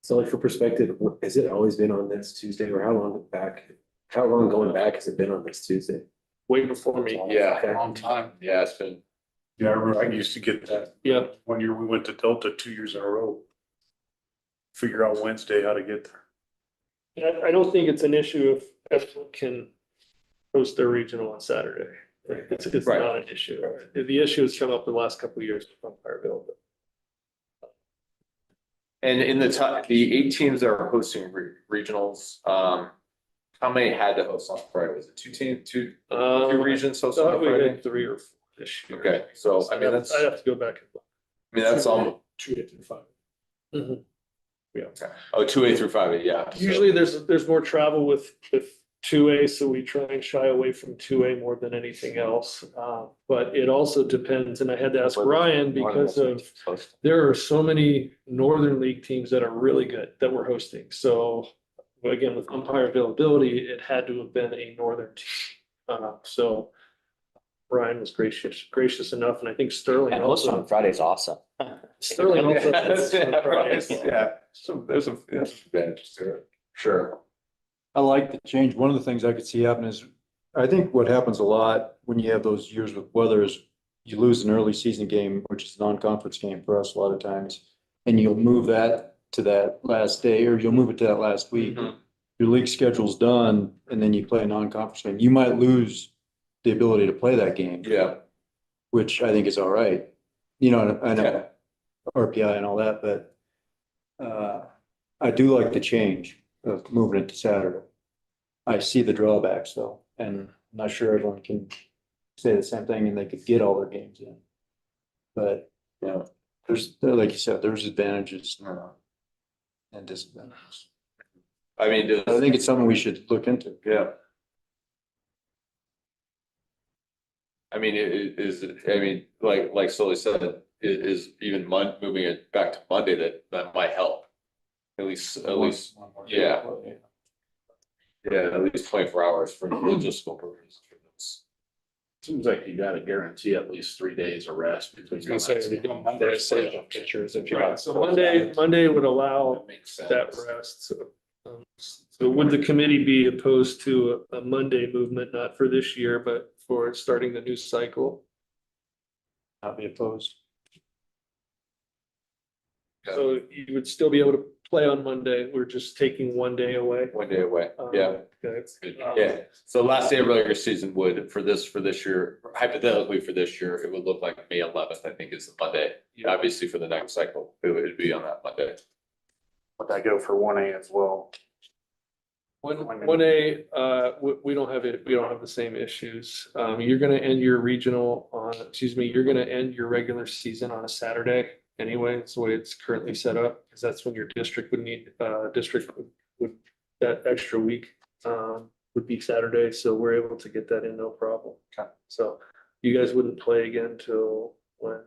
So like for perspective, has it always been on this Tuesday, or how long back How long going back has it been on this Tuesday? way before me. Yeah. Long time. Yeah, it's been, Yeah, I remember I used to get that. Yeah. One year we went to Delta 2 years in a row. Figure out Wednesday how to get there. And I don't think it's an issue if everyone can host their regional on Saturday. It's Right. not an issue. The issue has come up the last couple of years with umpire availability. and in the 8 teams that are hosting regionals, how many had to host on Friday? Was it 2 teams, two regions hosting Thought on we Friday? had 3 or 4 this year. Okay, so I mean, that's, I'd I have to go back and look. mean, that's all, 2A through 5. Yeah. oh, 2A through 5A, yeah. so- Usually there's more travel with 2A, so we try and shy away from 2A more than anything else. But it also depends, and I had to ask Ryan because of, there are so many Northern League teams that are really good that we're hosting. So again, with umpire availability, it had to have been a Northern team. So Ryan was gracious enough, and I think Sterling And hosting on also. Friday's awesome. Sterling also. hosts on Fridays. Yeah, there's some advantages to it, sure. I like the change. One of the things I could see happen is, I think what happens a lot when you have those years with weather is you lose an early season game, which is a non-conference game for us a lot of times. And you'll move that to that last day, or you'll move it to that last week. Mhm. Your league schedule's done, and then you play a non-conference game. You might lose the ability to play that game. Yeah. Which I think is all right. You know, I know RPI and all that, but I do like the change of moving it to Saturday. I see the drawbacks though, and I'm not sure everyone can say the same thing and they could get all their games in. But, you know, like you said, there's advantages and disadvantages. I mean, I think it's something we should look into. yeah. I mean, I mean, like Sully said, is even moving it back to Monday, that might help. At least, yeah. Yeah, at least 24 hours for logistical purposes. Seems like you gotta guarantee at least 3 days of rest between. I was gonna say, we go Monday, say pictures if you. Right, so Monday would allow That makes sense. that rest, so would the committee be opposed to a Monday movement, not for this year, but for starting the new cycle? Not be opposed. So you would still be able to play on Monday, we're just taking 1 day away? 1 day away, yeah. Okay. Yeah, so last day of regular season would, for this year, hypothetically for this year, it would look like May 11th, I think is the Monday. Obviously for the next cycle, it would be on that Monday. Would that go for 1A as well? One A, we don't have it, we don't have the same issues. You're gonna end your regional on, you're gonna end your regular season on a Saturday anyway. It's the way it's currently set up, because that's when your district would need, would, that extra week, would be Saturday, so we're able to get that in, no problem. Okay. So you guys wouldn't play again till when?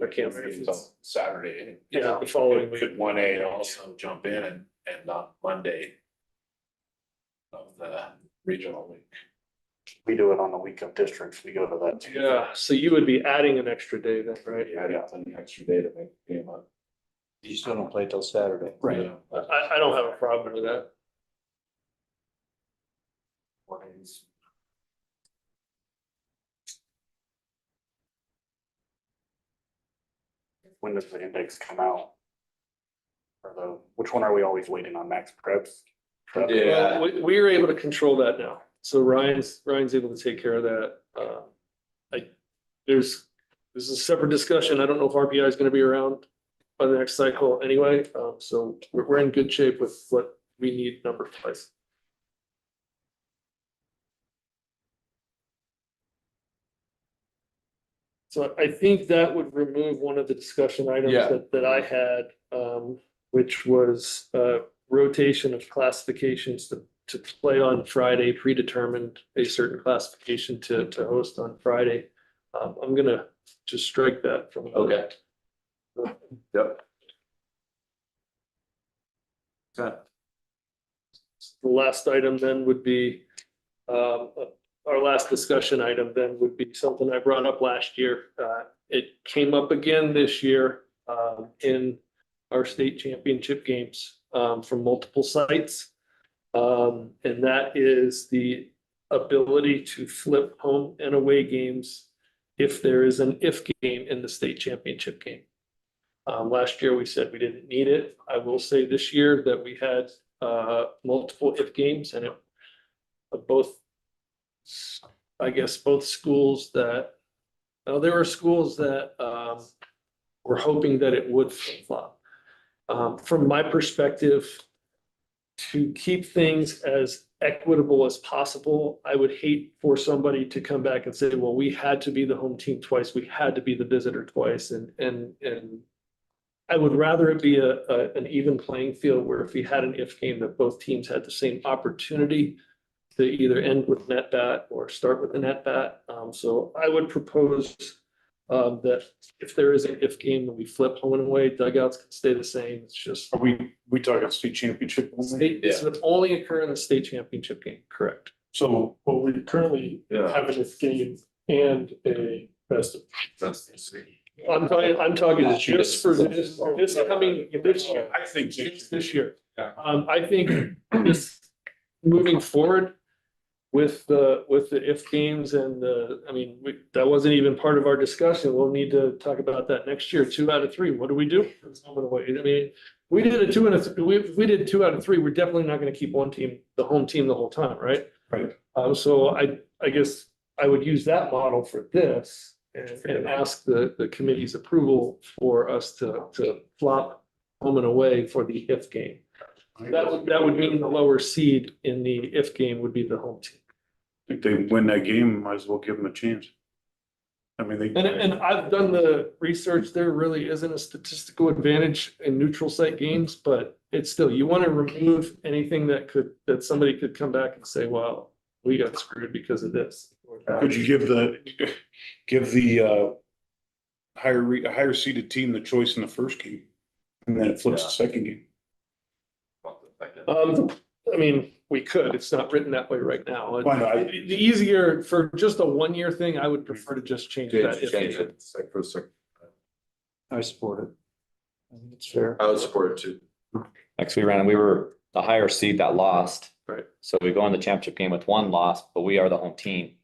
I can't remember. It's Saturday. Yeah, the following week. Could 1A also jump in and on Monday of the regional week? We do it on the week of districts. We go to that. Tuesday. Yeah, so you would be adding an extra day then, right? Yeah, an extra day to make the game up. You still don't play till Saturday. Right. I don't have a problem with that. When does the index come out? Or which one are we always waiting on, Max Preps? Yeah. Well, we are able to control that now. So Ryan's able to take care of that. This is a separate discussion. I don't know if RPI is gonna be around by the next cycle anyway. So we're in good shape with what we need number wise. So I think that would remove one of the discussion items Yeah. that I had, which was rotation of classifications to play on Friday, predetermined a certain classification to host on Friday. I'm gonna just strike that from. Okay. Yep. Okay. The last item then would be, our last discussion item then would be something I brought up last year. It came up again this year, in our state championship games, from multiple sites. And that is the ability to flip home and away games if there is an if game in the state championship game. Last year, we said we didn't need it. I will say this year that we had multiple if games and it both, I guess, both schools that, there were schools that were hoping that it would flip flop. From my perspective, to keep things as equitable as possible, I would hate for somebody to come back and say, well, we had to be the home team twice, we had to be the visitor twice, and I would rather it be an even playing field where if we had an if game that both teams had the same opportunity to either end with net bat or start with a net bat. So I would propose that if there is an if game, then we flip home and away, dugouts can stay the same. It's just. Are we talking state championship? This would only occur in the state championship game, correct? So, Well, we currently have an if game and a best of. I'm talking just for this coming, this year. I think This year. I think this, moving forward with the if games and that wasn't even part of our discussion. We'll need to talk about that next year. 2 out of 3. What do we do? We did a 2 out of 3. We did 2 out of 3. We're definitely not going to keep one team, the home team, the whole time, right? Right. So I guess I would use that model for this. And ask the committee's approval for us to flop home and away for the if game. That would mean the lower seed in the if game would be the home team. If they win that game, might as well give them a chance. I mean, And I've done the research, there really isn't a statistical advantage in neutral site games, but it's still, you want to remove anything that somebody could come back and say, well, we got screwed because of this. Could you give the higher seeded team the choice in the first game? And then it flips the second game. We could, it's not written that way right now. Why not? The easier, for just a 1-year thing, I would prefer to just change that. I support it. I think it's fair. I would support it too. Next we were the higher seed that lost. Right. So we go in the championship game with 1 loss, but we are the home team.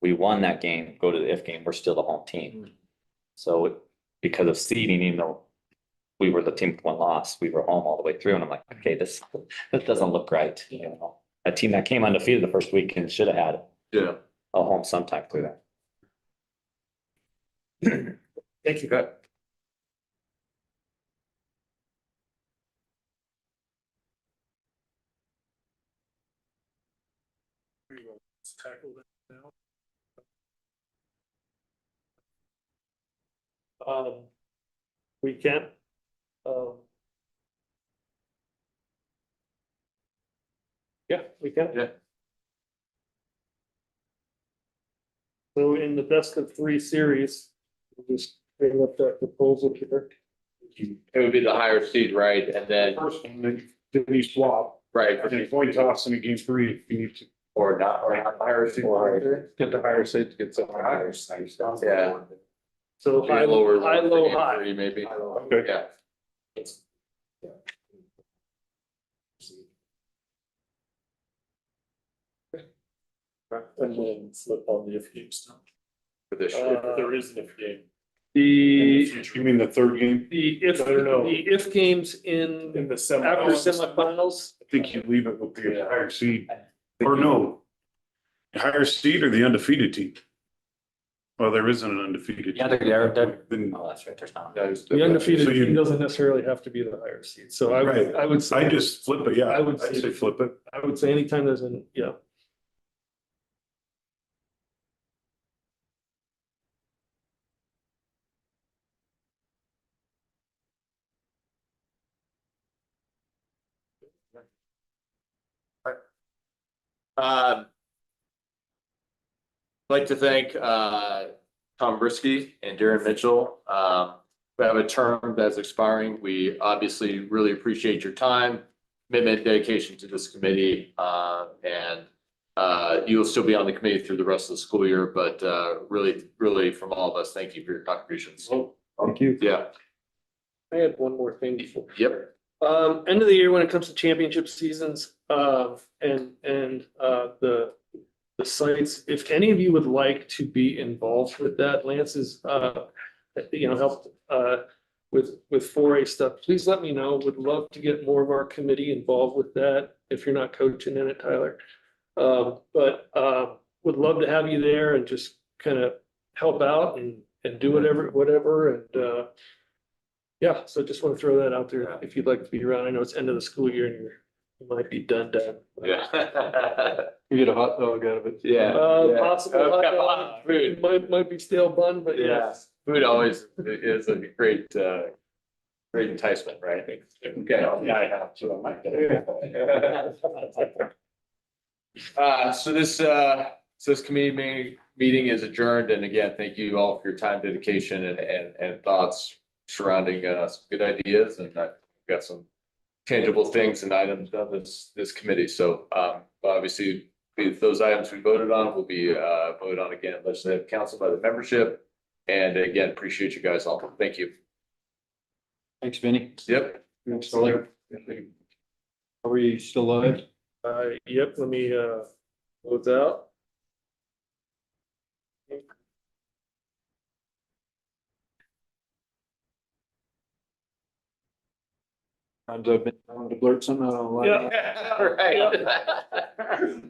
We won that game, go to the if game, we're still the home team. So because of seeding, even though we were the team with 1 loss, we were home all the way through. And I'm like, okay, this doesn't look right. A team that came undefeated the first week and should have had a home sometime through that. Thank you. Let's tackle that now. We can. Yeah, we can. Yeah. So in the best of 3 series, we'll just bring up that proposal here. It would be the higher seed, right? And then, First one, then you swap. right, And then point toss in a game 3 if you need to. or not higher seed. Get the higher seed to get some higher. Yeah. So high, Lower, high, low, game high. 3 maybe. Okay. Yeah. And then flip on the if game stuff. For this If year. there is an if game. You mean the third game? The if games In in the after semifinals. I think you leave it with the higher seed. Or no. Higher seed or the undefeated team? Well, there isn't an undefeated. Yeah, team. Then Oh, that's right, there's not. The undefeated So you- team doesn't necessarily have to be the higher seed. So I would say. I just flip it, yeah. I would I'd say- say flip it. I would say anytime there's an, yeah. I'd like to thank Tom Brisky and Darren Mitchell. We have a term that's expiring. We obviously really appreciate your time, commitment, dedication to this committee. And you'll still be on the committee through the rest of the school year, but really from all of us, thank you for your contributions. Thank you. Yeah, I had one more thing before. yep. End of the year when it comes to championship seasons, and the sites, if any of you would like to be involved with that, Lance is, helped, with 4A stuff, please let me know. Would love to get more of our committee involved with that, if you're not coaching in it, Tyler. But would love to have you there and just kind of help out and do whatever, and, yeah, so just want to throw that out there if you'd like to be around. I know it's end of the school year and you might be done. Yeah. You get a hot dog out of it. Yeah. Possible hot Come dog. on, food. Might be stale bun, but yes. Food always is a great enticement, right? Okay. Yeah, I have, so I might get it. So this committee meeting is adjourned, and again, thank you all for your time, dedication, and thoughts surrounding some good ideas, and I've got some tangible things and items on this committee. So obviously, those items we voted on will be voted on again at legislative council by the membership. And again, appreciate you guys all. Thank you. Thanks, Vinny. Yep. Thanks, Tyler. Are we still live? Yep, let me close out. I've been, I wanted to blurt something out online. Yeah. Right.